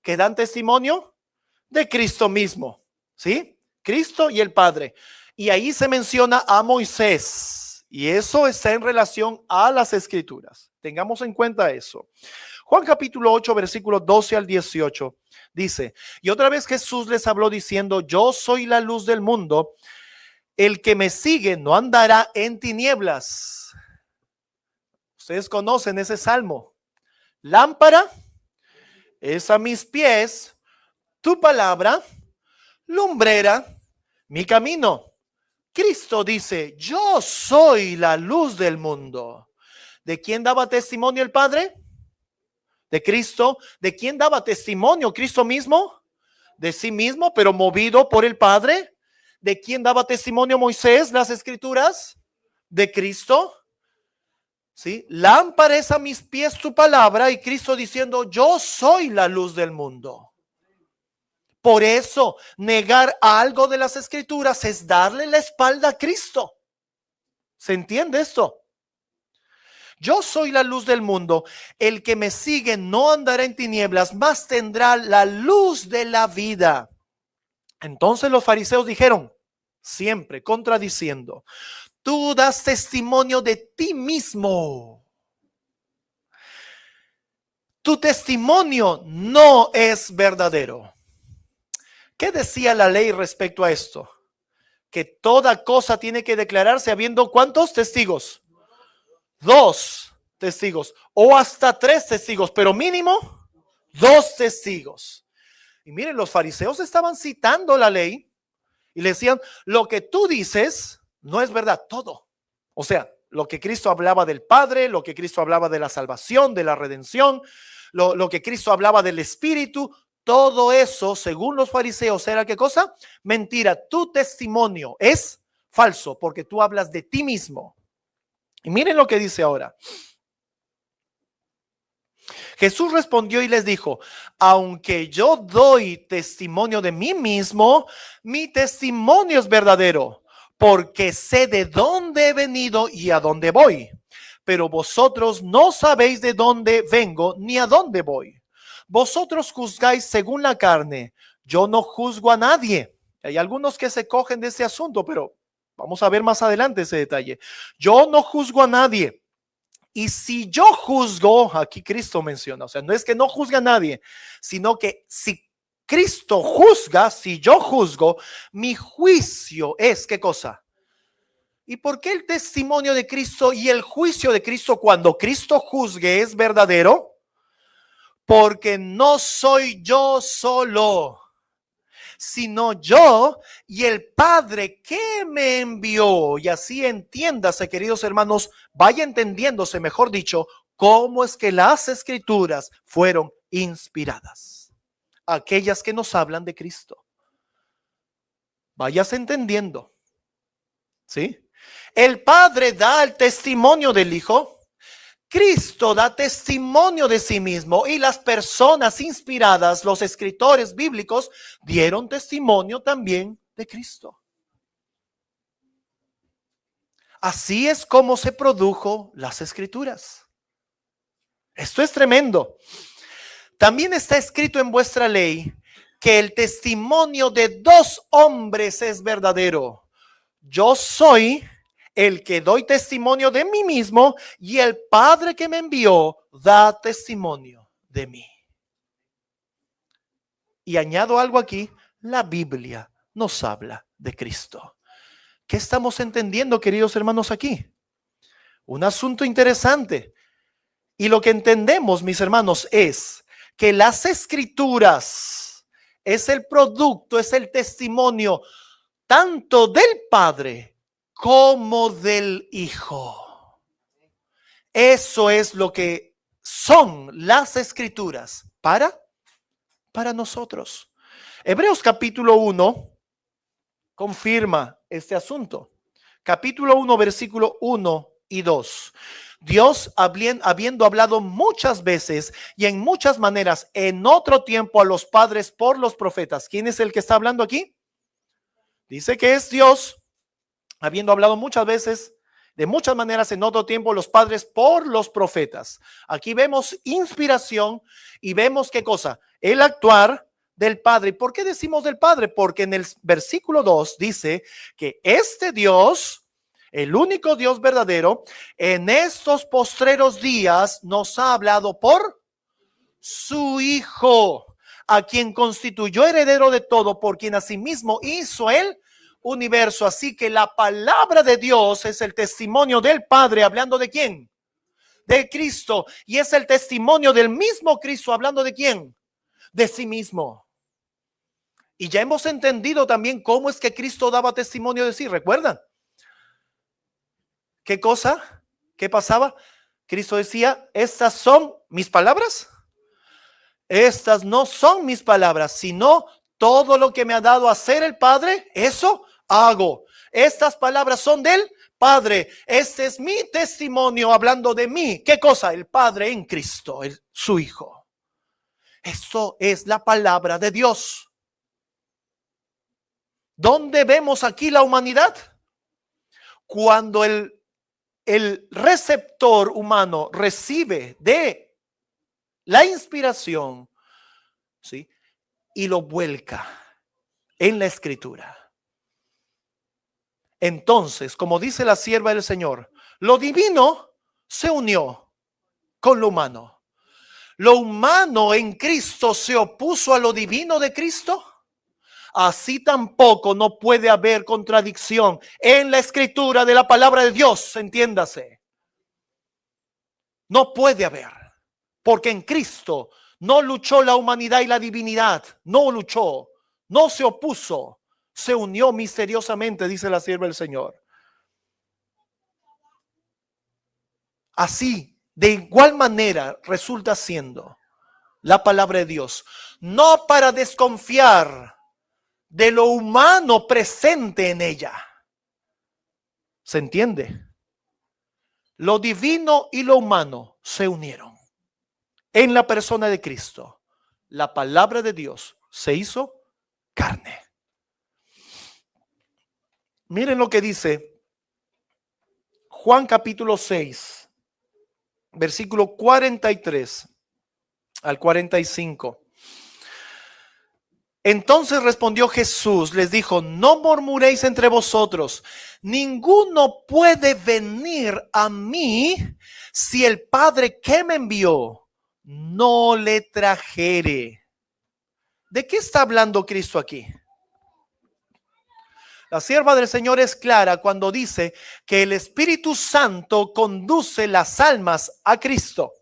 que dan testimonio de Cristo mismo, ¿sí? Cristo y el Padre. Y ahí se menciona a Moisés. Y eso está en relación a las Escrituras. Tengamos en cuenta eso. Juan capítulo 8, versículos 12 al 18 dice: y otra vez Jesús les habló diciendo: yo soy la luz del mundo. El que me sigue no andará en tinieblas. Ustedes conocen ese salmo. Lámpara es a mis pies tu palabra, lumbrera mi camino. Cristo dice: yo soy la luz del mundo. ¿De quién daba testimonio el Padre? De Cristo. ¿De quién daba testimonio? Cristo mismo. De sí mismo, pero movido por el Padre. ¿De quién daba testimonio Moisés? Las Escrituras. De Cristo. ¿Sí? Lámpara es a mis pies tu palabra, y Cristo diciendo, yo soy la luz del mundo. Por eso, negar algo de las Escrituras es darle la espalda a Cristo. ¿Se entiende esto? Yo soy la luz del mundo. El que me sigue no andará en tinieblas, mas tendrá la luz de la vida. Entonces los fariseos dijeron, siempre contradiciendo, tú das testimonio de ti mismo. Tu testimonio no es verdadero. ¿Qué decía la ley respecto a esto? Que toda cosa tiene que declararse habiendo ¿cuántos testigos? 2 testigos o hasta 3 testigos, pero mínimo 2 testigos. Y miren, los fariseos estaban citando la ley y le decían, lo que tú dices no es verdad, todo. O sea, lo que Cristo hablaba del Padre, lo que Cristo hablaba de la salvación, de la redención, lo que Cristo hablaba del Espíritu, todo eso, según los fariseos, ¿era qué cosa? Mentira. Tu testimonio es falso porque tú hablas de ti mismo. Y miren lo que dice ahora. Jesús respondió y les dijo, aunque yo doy testimonio de mí mismo, mi testimonio es verdadero, porque sé de dónde he venido y a dónde voy. Pero vosotros no sabéis de dónde vengo ni a dónde voy. Vosotros juzgáis según la carne. Yo no juzgo a nadie. Hay algunos que se cogen de ese asunto, pero vamos a ver más adelante ese detalle. Yo no juzgo a nadie. Y si yo juzgo, aquí Cristo menciona, o sea, no es que no juzgue a nadie, sino que si Cristo juzga, si yo juzgo, mi juicio es, ¿qué cosa? ¿Y por qué el testimonio de Cristo y el juicio de Cristo cuando Cristo juzgue es verdadero? Porque no soy yo solo, sino yo y el Padre que me envió. Y así entiéndase, queridos hermanos, vaya entendiéndose, mejor dicho, cómo es que las Escrituras fueron inspiradas, aquellas que nos hablan de Cristo. Vayas entendiendo, ¿sí? El Padre da el testimonio del Hijo. Cristo da testimonio de sí mismo y las personas inspiradas, los escritores bíblicos, dieron testimonio también de Cristo. Así es como se produjo las Escrituras. Esto es tremendo. También está escrito en vuestra ley que el testimonio de 2 hombres es verdadero. Yo soy el que doy testimonio de mí mismo y el Padre que me envió da testimonio de mí. Y añado algo aquí, la Biblia nos habla de Cristo. ¿Qué estamos entendiendo, queridos hermanos, aquí? Un asunto interesante. Y lo que entendemos, mis hermanos, es que las Escrituras es el producto, es el testimonio tanto del Padre como del Hijo. Eso es lo que son las Escrituras para nosotros. Hebreos capítulo 1 confirma este asunto. Capítulo 1, versículo 1 y 2. Dios, habiendo hablado muchas veces y en muchas maneras en otro tiempo a los padres por los profetas. ¿Quién es el que está hablando aquí? Dice que es Dios, habiendo hablado muchas veces, de muchas maneras en otro tiempo, los padres por los profetas. Aquí vemos inspiración y vemos qué cosa, el actuar del Padre. ¿Por qué decimos del Padre? Porque en el versículo 2 dice que este Dios, el único Dios verdadero, en estos postreros días nos ha hablado por su Hijo, a quien constituyó heredero de todo, por quien asimismo hizo el universo. Así que la palabra de Dios es el testimonio del Padre, hablando de quién, de Cristo, y es el testimonio del mismo Cristo, hablando de quién, de sí mismo. Y ya hemos entendido también cómo es que Cristo daba testimonio de sí. ¿Recuerdan? ¿Qué cosa? ¿Qué pasaba? Cristo decía, estas son mis palabras. Estas no son mis palabras, sino Todo lo que me ha dado a hacer el Padre, eso hago. Estas palabras son del Padre. Este es mi testimonio hablando de mí. ¿Qué cosa? El Padre en Cristo, su Hijo. Esto es la palabra de Dios. ¿Dónde vemos aquí la humanidad? Cuando el receptor humano recibe de la inspiración, ¿sí?, y lo vuelca en la Escritura. Entonces, como dice la sierva del Señor, lo divino se unió con lo humano. Lo humano en Cristo se opuso a lo divino de Cristo. Así tampoco no puede haber contradicción en la Escritura de la palabra de Dios, entiéndase. No puede haber, porque en Cristo no luchó la humanidad y la divinidad, no luchó, no se opuso, se unió misteriosamente, dice la sierva del Señor. Así, de igual manera, resulta siendo la palabra de Dios, no para desconfiar de lo humano presente en ella. ¿Se entiende? Lo divino y lo humano se unieron en la persona de Cristo. La palabra de Dios se hizo carne. Miren lo que dice Juan capítulo 6, versículo 43 al 45. Entonces respondió Jesús, les dijo: no murmuréis entre vosotros, ninguno puede venir a mí si el Padre que me envió no le trajere. ¿De qué está hablando Cristo aquí? La sierva del Señor es clara cuando dice que el Espíritu Santo conduce las almas a Cristo.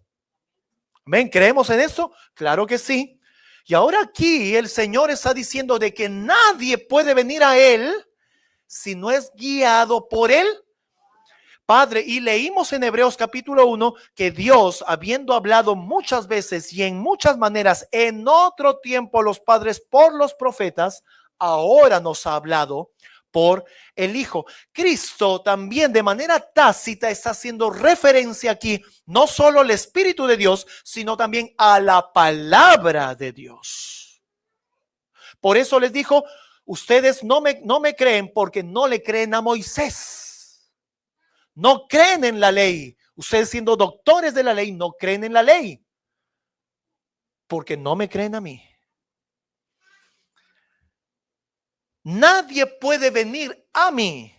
¿Ven? ¿Creemos en eso? Claro que sí. Y ahora aquí el Señor está diciendo de que nadie puede venir a Él si no es guiado por Él Padre. Y leímos en Hebreos capítulo 1 que Dios, habiendo hablado muchas veces y en muchas maneras en otro tiempo a los padres por los profetas, ahora nos ha hablado por el Hijo. Cristo también de manera tácita está haciendo referencia aquí no solo al Espíritu de Dios, sino también a la palabra de Dios. Por eso les dijo: ustedes no me creen porque no le creen a Moisés. No creen en la ley. Ustedes, siendo doctores de la ley, no creen en la ley porque no me creen a mí. Nadie puede venir a mí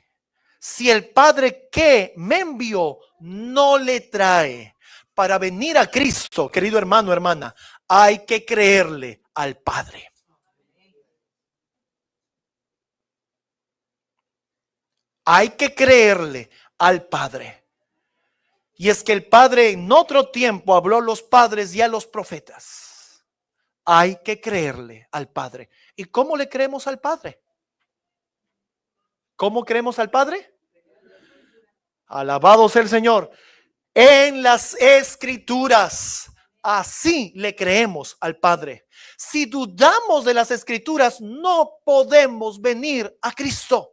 si el Padre que me envió no le trae. Para venir a Cristo, querido hermano, hermana, hay que creerle al Padre. Hay que creerle al Padre. Y es que el Padre en otro tiempo habló a los padres y a los profetas. Hay que creerle al Padre. ¿Y cómo le creemos al Padre? ¿Cómo creemos al Padre? Alabado sea el Señor. En las Escrituras. Así le creemos al Padre. Si dudamos de las Escrituras, no podemos venir a Cristo.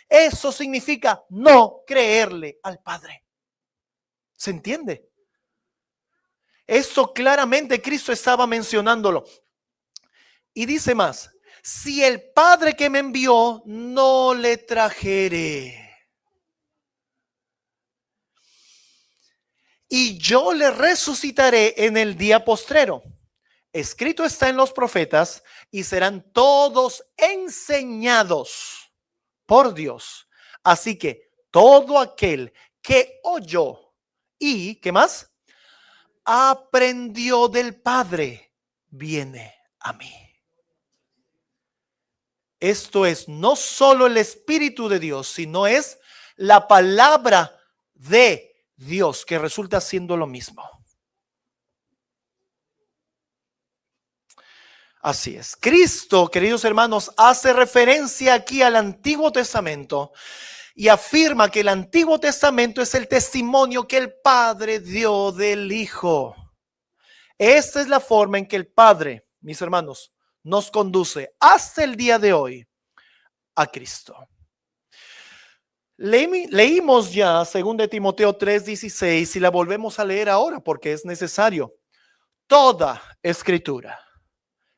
Eso significa no creerle al Padre. ¿Se entiende? Esto claramente Cristo estaba mencionándolo. Y dice más: si el Padre que me envió no le trajere, y yo le resucitaré en el día postrero. Escrito está en los profetas, y serán todos enseñados por Dios. Así que todo aquel que oyó y, ¿qué más?, aprendió del Padre, viene a mí. Esto es no solo el Espíritu de Dios, sino es la palabra de Dios, que resulta siendo lo mismo. Así es. Cristo, queridos hermanos, hace referencia aquí al Antiguo Testamento y afirma que el Antiguo Testamento es el testimonio que el Padre dio del Hijo. Esta es la forma en que el Padre, mis hermanos, nos conduce hasta el día de hoy a Cristo. Leímos ya 2 Timoteo 3:16 y la volvemos a leer ahora porque es necesario. Toda escritura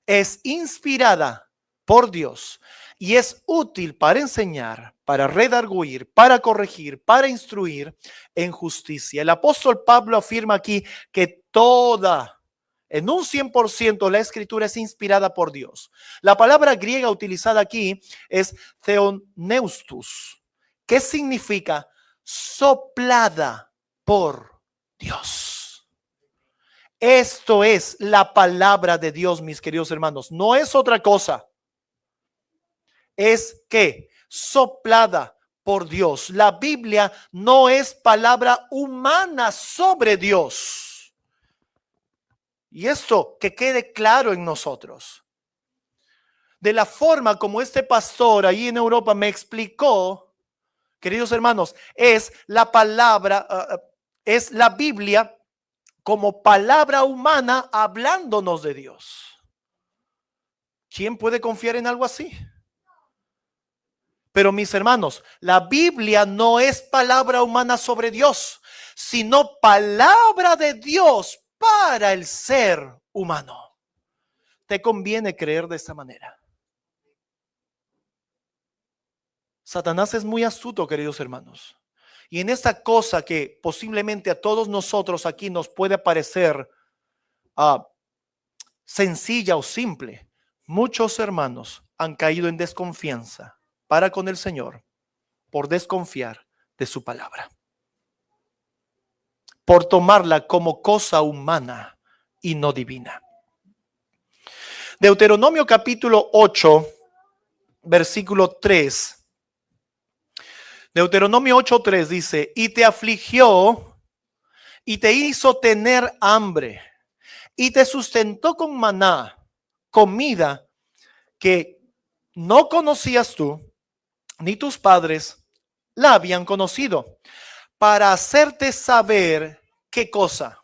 es inspirada por Dios y es útil para enseñar, para redarguir, para corregir, para instruir en justicia. El apóstol Pablo afirma aquí que en un 100% la escritura es inspirada por Dios. La palabra griega utilizada aquí es theopneustos, que significa soplada por Dios. Esto es la palabra de Dios, mis queridos hermanos. No es otra cosa. Es que soplada por Dios. La Biblia no es palabra humana sobre Dios. Y esto que quede claro en nosotros. De la forma como este pastor allí en Europa me explicó, queridos hermanos, es la palabra, es la Biblia como palabra humana hablándonos de Dios. ¿Quién puede confiar en algo así? Pero mis hermanos, la Biblia no es palabra humana sobre Dios, sino palabra de Dios para el ser humano. Te conviene creer de esta manera. Satanás es muy astuto, queridos hermanos. Y en esta cosa que posiblemente a todos nosotros aquí nos puede parecer sencilla o simple, muchos hermanos han caído en desconfianza para con el Señor por desconfiar de su palabra, por tomarla como cosa humana y no divina. Deuteronomio capítulo 8, versículo 3. Deuteronomio 8:3 dice: y te afligió y te hizo tener hambre y te sustentó con maná, comida que no conocías tú, ni tus padres la habían conocido, para hacerte saber qué cosa.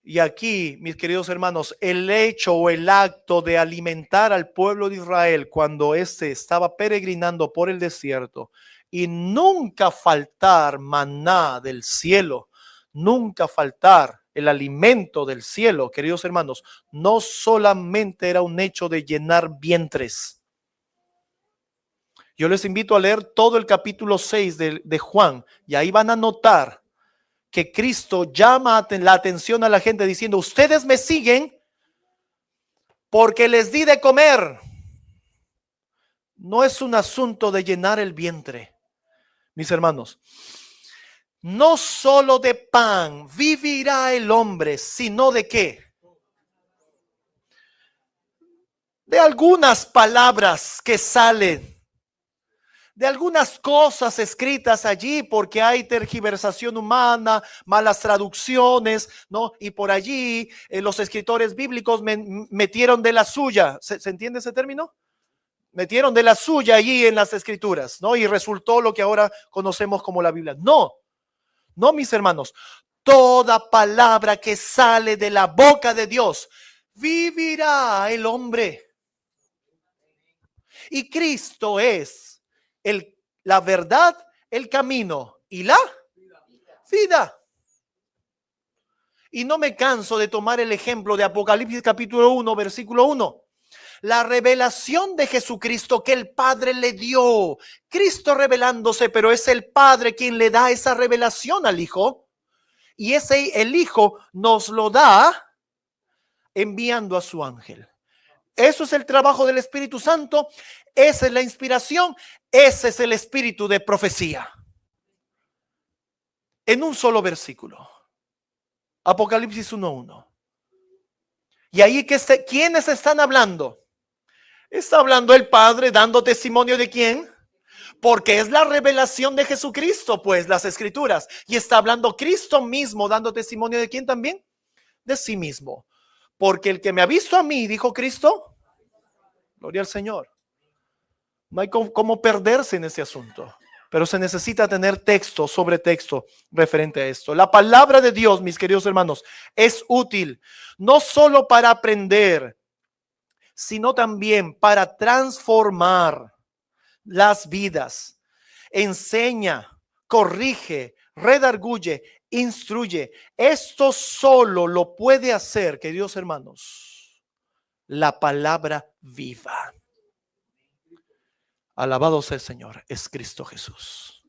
Y aquí, mis queridos hermanos, el hecho o el acto de alimentar al pueblo de Israel cuando éste estaba peregrinando por el desierto y nunca faltar maná del cielo, nunca faltar el alimento del cielo, queridos hermanos, no solamente era un hecho de llenar vientres. Yo les invito a leer todo el capítulo 6 de Juan y ahí van a notar que Cristo llama la atención a la gente diciendo: ustedes me siguen porque les di de comer. No es un asunto de llenar el vientre, mis hermanos. No solo de pan vivirá el hombre, sino de ¿qué? De algunas palabras que salen, de algunas cosas escritas allí, porque hay tergiversación humana, malas traducciones, ¿no? Y por allí los escritores bíblicos metieron de la suya. ¿Se entiende ese término? Metieron de la suya allí en las escrituras, ¿no? Y resultó lo que ahora conocemos como la Biblia. No, mis hermanos. Toda palabra que sale de la boca de Dios, vivirá el hombre. Y Cristo es la verdad, el camino y la vida. Y no me canso de tomar el ejemplo de Apocalipsis capítulo 1, versículo 1. La revelación de Jesucristo que el Padre le dio. Cristo revelándose, pero es el Padre quien le da esa revelación al Hijo. Y el Hijo nos lo da enviando a su ángel. Eso es el trabajo del Espíritu Santo. Esa es la inspiración. Ese es el espíritu de profecía. En un solo versículo. Apocalipsis 1:1. Y ahí ¿quiénes están hablando? Está hablando el Padre dando testimonio de ¿quién? Porque es la revelación de Jesucristo, pues, las escrituras. Y está hablando Cristo mismo dando testimonio de ¿quién también? De sí mismo. Porque el que me ha visto a mí, dijo Cristo, gloria al Señor. No hay cómo perderse en ese asunto. pero se necesita tener texto sobre texto referente a esto. La palabra de Dios, mis queridos hermanos, es útil no solo para aprender, sino también para transformar las vidas. Enseña, corrige, redarguye, instruye. Esto solo lo puede hacer, queridos hermanos, la palabra viva. Alabado sea el Señor, es Cristo Jesús.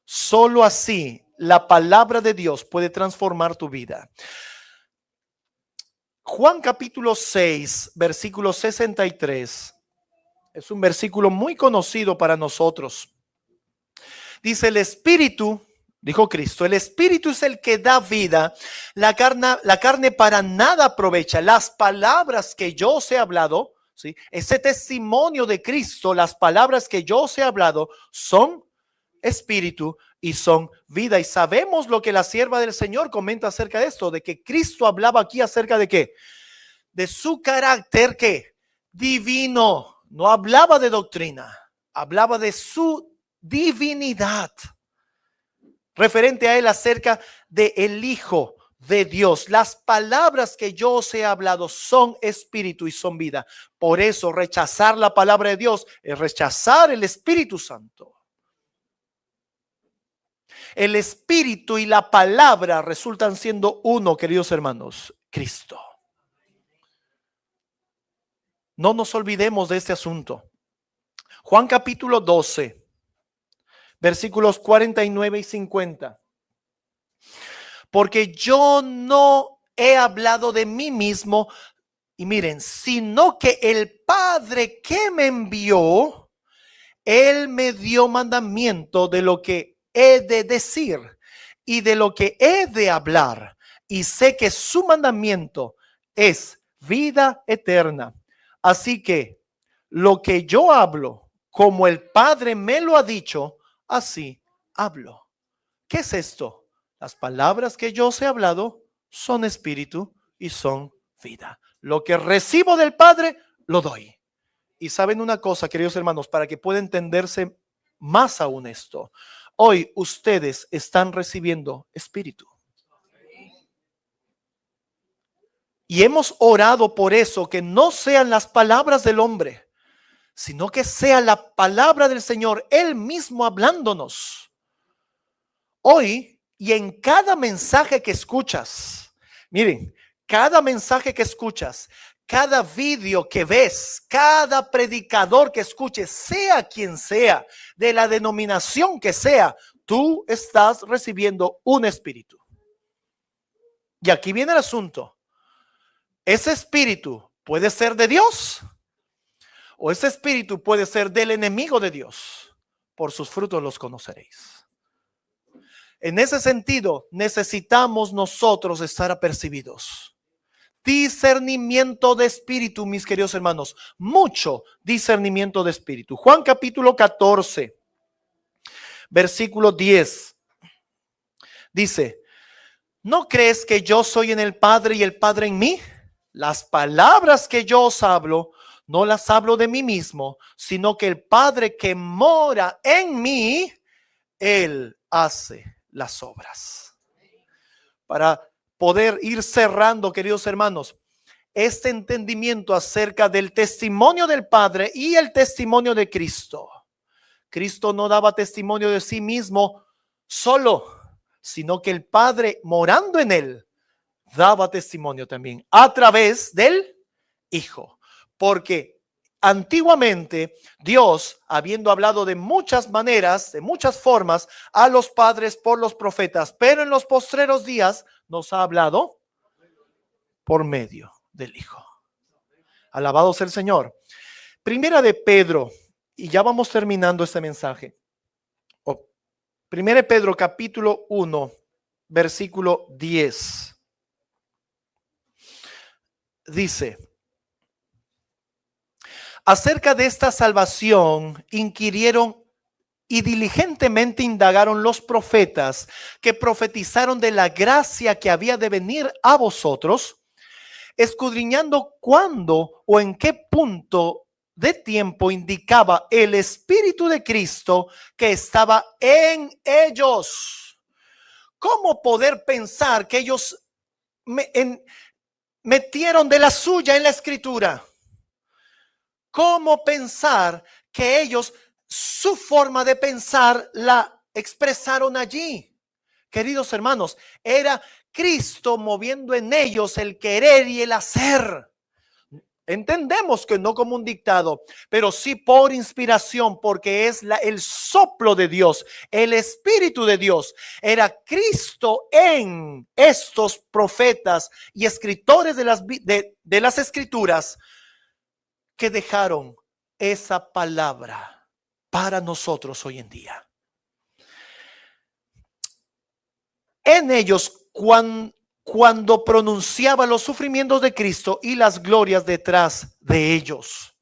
Solo así la palabra de Dios puede transformar tu vida. Juan capítulo 6, versículo 63. Es un versículo muy conocido para nosotros. Dice: el Espíritu, dijo Cristo, el Espíritu es el que da vida. La carne para nada aprovecha. Las palabras que yo os he hablado, ¿sí? Ese testimonio de Cristo, las palabras que yo os he hablado son espíritu y son vida. Y sabemos lo que la sierva del Señor comenta acerca de esto, de que Cristo hablaba aquí acerca de qué, de su carácter que divino. No hablaba de doctrina, hablaba de su divinidad, referente a él, acerca de el Hijo de Dios. Las palabras que yo os he hablado son espíritu y son vida. Por eso rechazar la palabra de Dios es rechazar el Espíritu Santo. El Espíritu y la palabra resultan siendo uno, queridos hermanos, Cristo. No nos olvidemos de este asunto. Juan capítulo 12, versículos 49 y 50. Porque yo no he hablado de mí mismo, y miren, sino que el Padre que me envió, Él me dio mandamiento de lo que he de decir y de lo que he de hablar. Y sé que su mandamiento es vida eterna. Así que lo que yo hablo, como el Padre me lo ha dicho, así hablo. ¿Qué es esto? Las palabras que yo os he hablado son espíritu y son vida. Lo que recibo del Padre, lo doy. Y saben una cosa, queridos hermanos, para que pueda entenderse más aún esto. Hoy ustedes están recibiendo espíritu. Y hemos orado por eso, que no sean las palabras del hombre, sino que sea la palabra del Señor, Él mismo hablándonos. Hoy y en cada mensaje que escuchas, miren, cada mensaje que escuchas, cada vídeo que ves, cada predicador que escuches, sea quien sea, de la denominación que sea, tú estás recibiendo un espíritu. Y aquí viene el asunto. Ese espíritu puede ser de Dios o ese espíritu puede ser del enemigo de Dios. Por sus frutos los conoceréis. En ese sentido, necesitamos nosotros estar apercibidos. Discernimiento de espíritu, mis queridos hermanos. Mucho discernimiento de espíritu. Juan capítulo 14, versículo 10. Dice: ¿no crees que yo soy en el Padre y el Padre en mí? Las palabras que yo os hablo, no las hablo de mí mismo, sino que el Padre que mora en mí, Él hace las obras. Para poder ir cerrando, queridos hermanos, este entendimiento acerca del testimonio del Padre y el testimonio de Cristo. Cristo no daba testimonio de sí mismo solo, sino que el Padre, morando en Él, daba testimonio también a través del Hijo. Porque antiguamente Dios, habiendo hablado de muchas maneras, de muchas formas, a los padres por los profetas, pero en los postreros días nos ha hablado por medio del Hijo. Alabado sea el Señor. Primera de Pedro, y ya vamos terminando este mensaje. Primera de Pedro capítulo 1, versículo 10. Dice: acerca de esta salvación inquirieron y diligentemente indagaron los profetas que profetizaron de la gracia que había de venir a vosotros, escudriñando cuándo o en qué punto de tiempo indicaba el Espíritu de Cristo que estaba en ellos. ¿Cómo poder pensar que ellos metieron de la suya en la Escritura? ¿Cómo pensar que ellos, su forma de pensar, la expresaron allí? Queridos hermanos, era Cristo moviendo en ellos el querer y el hacer. Entendemos que no como un dictado, pero sí por inspiración, porque es el soplo de Dios, el Espíritu de Dios. Era Cristo en estos profetas y escritores de las Escrituras que dejaron esa palabra para nosotros hoy en día. En ellos, cuando pronunciaba los sufrimientos de Cristo y las glorias detrás de ellos.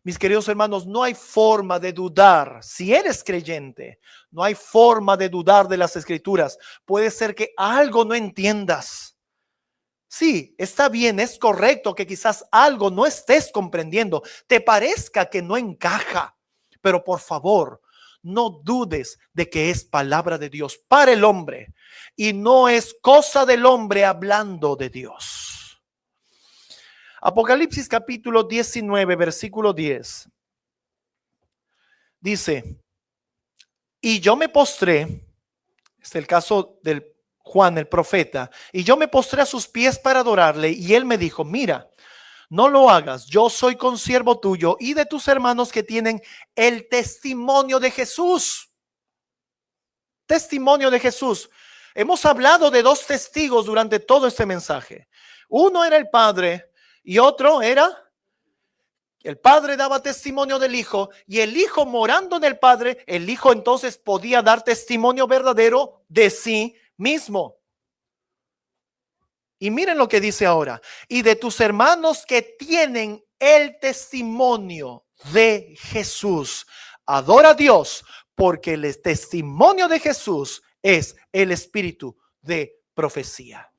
Mis queridos hermanos, no hay forma de dudar. Si eres creyente, no hay forma de dudar de las Escrituras. Puede ser que algo no entiendas. Sí, está bien, es correcto que quizás algo no estés comprendiendo, te parezca que no encaja, pero por favor, no dudes de que es palabra de Dios para el hombre y no es cosa del hombre hablando de Dios. Apocalipsis capítulo 19, versículo 10. Dice, y yo me postré, es el caso del Juan el profeta, y yo me postré a sus pies para adorarle, y él me dijo, mira, no lo hagas, yo soy consiervo tuyo y de tus hermanos que tienen el testimonio de Jesús. Testimonio de Jesús. Hemos hablado de dos testigos durante todo este mensaje. Uno era el Padre y otro era el Padre. Daba testimonio del Hijo, y el Hijo morando en el Padre, el Hijo entonces podía dar testimonio verdadero de sí mismo. Y miren lo que dice ahora, y de tus hermanos que tienen el testimonio de Jesús. Adora a Dios, porque el testimonio de Jesús es el espíritu de profecía.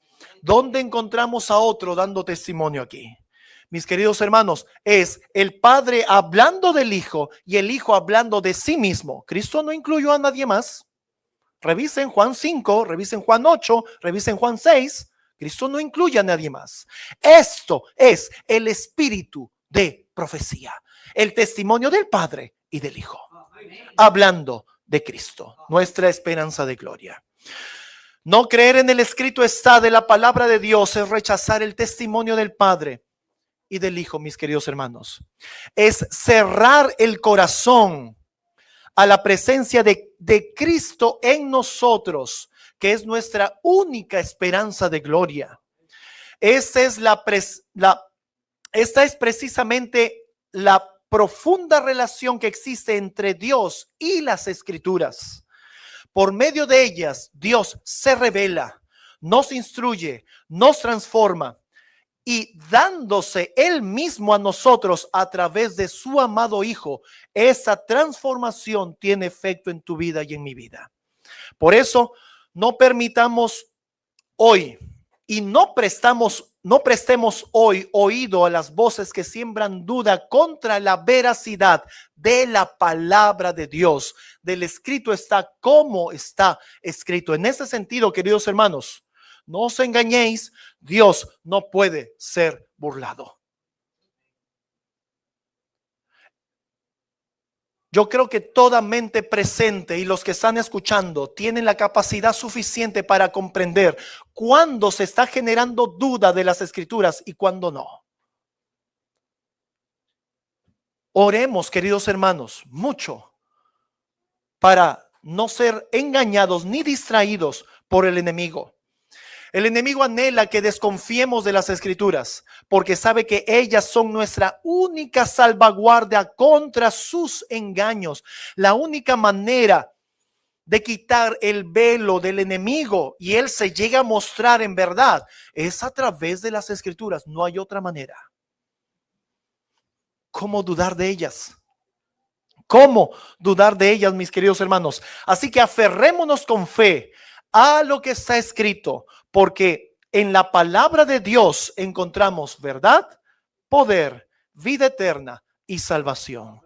¿Dónde encontramos a otro dando testimonio aquí? Mis queridos hermanos, es el Padre hablando del Hijo y el Hijo hablando de sí mismo. Cristo no incluyó a nadie más. Revisen Juan 5, revisen Juan 8, revisen Juan 6. Cristo no incluye a nadie más. Esto es el espíritu de profecía, el testimonio del Padre y del Hijo, hablando de Cristo, nuestra esperanza de gloria. No creer en el escrito está de la palabra de Dios es rechazar el testimonio del Padre y del Hijo, mis queridos hermanos. Es cerrar el corazón a la presencia de Cristo en nosotros, que es nuestra única esperanza de gloria. Esta es precisamente la profunda relación que existe entre Dios y las Escrituras. Por medio de ellas, Dios se revela, nos instruye, nos transforma, y dándose Él mismo a nosotros a través de su amado Hijo, esa transformación tiene efecto en tu vida y en mi vida. Por eso, no permitamos hoy y no prestemos hoy oído a las voces que siembran duda contra la veracidad de la palabra de Dios. Del escrito está como está escrito. En ese sentido, queridos hermanos, no os engañéis, Dios no puede ser burlado. Yo creo que toda mente presente y los que están escuchando tienen la capacidad suficiente para comprender cuándo se está generando duda de las Escrituras y cuándo no. Oremos, queridos hermanos, mucho para no ser engañados ni distraídos por el enemigo. El enemigo anhela que desconfiemos de las Escrituras porque sabe que ellas son nuestra única salvaguardia contra sus engaños. La única manera de quitar el velo del enemigo y él se llega a mostrar en verdad es a través de las Escrituras. No hay otra manera. ¿Cómo dudar de ellas? ¿Cómo dudar de ellas, mis queridos hermanos? Así que aferrémonos con fe a lo que está escrito, porque en la palabra de Dios encontramos verdad, poder, vida eterna y salvación.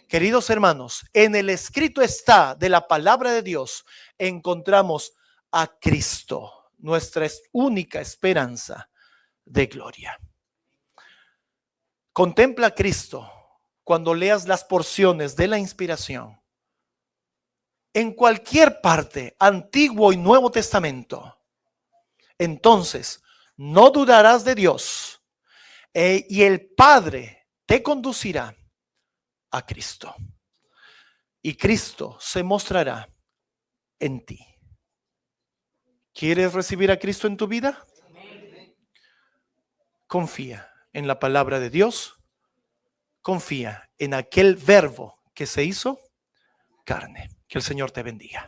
Queridos hermanos, en el escrito está de la palabra de Dios, encontramos a Cristo, nuestra única esperanza de gloria. Contempla a Cristo cuando leas las porciones de la inspiración. En cualquier parte, Antiguo y Nuevo Testamento, entonces no dudarás de Dios y el Padre te conducirá a Cristo. Y Cristo se mostrará en ti. ¿Quieres recibir a Cristo en tu vida? Confía en la palabra de Dios. Confía en aquel verbo que se hizo carne. Que el Señor te bendiga.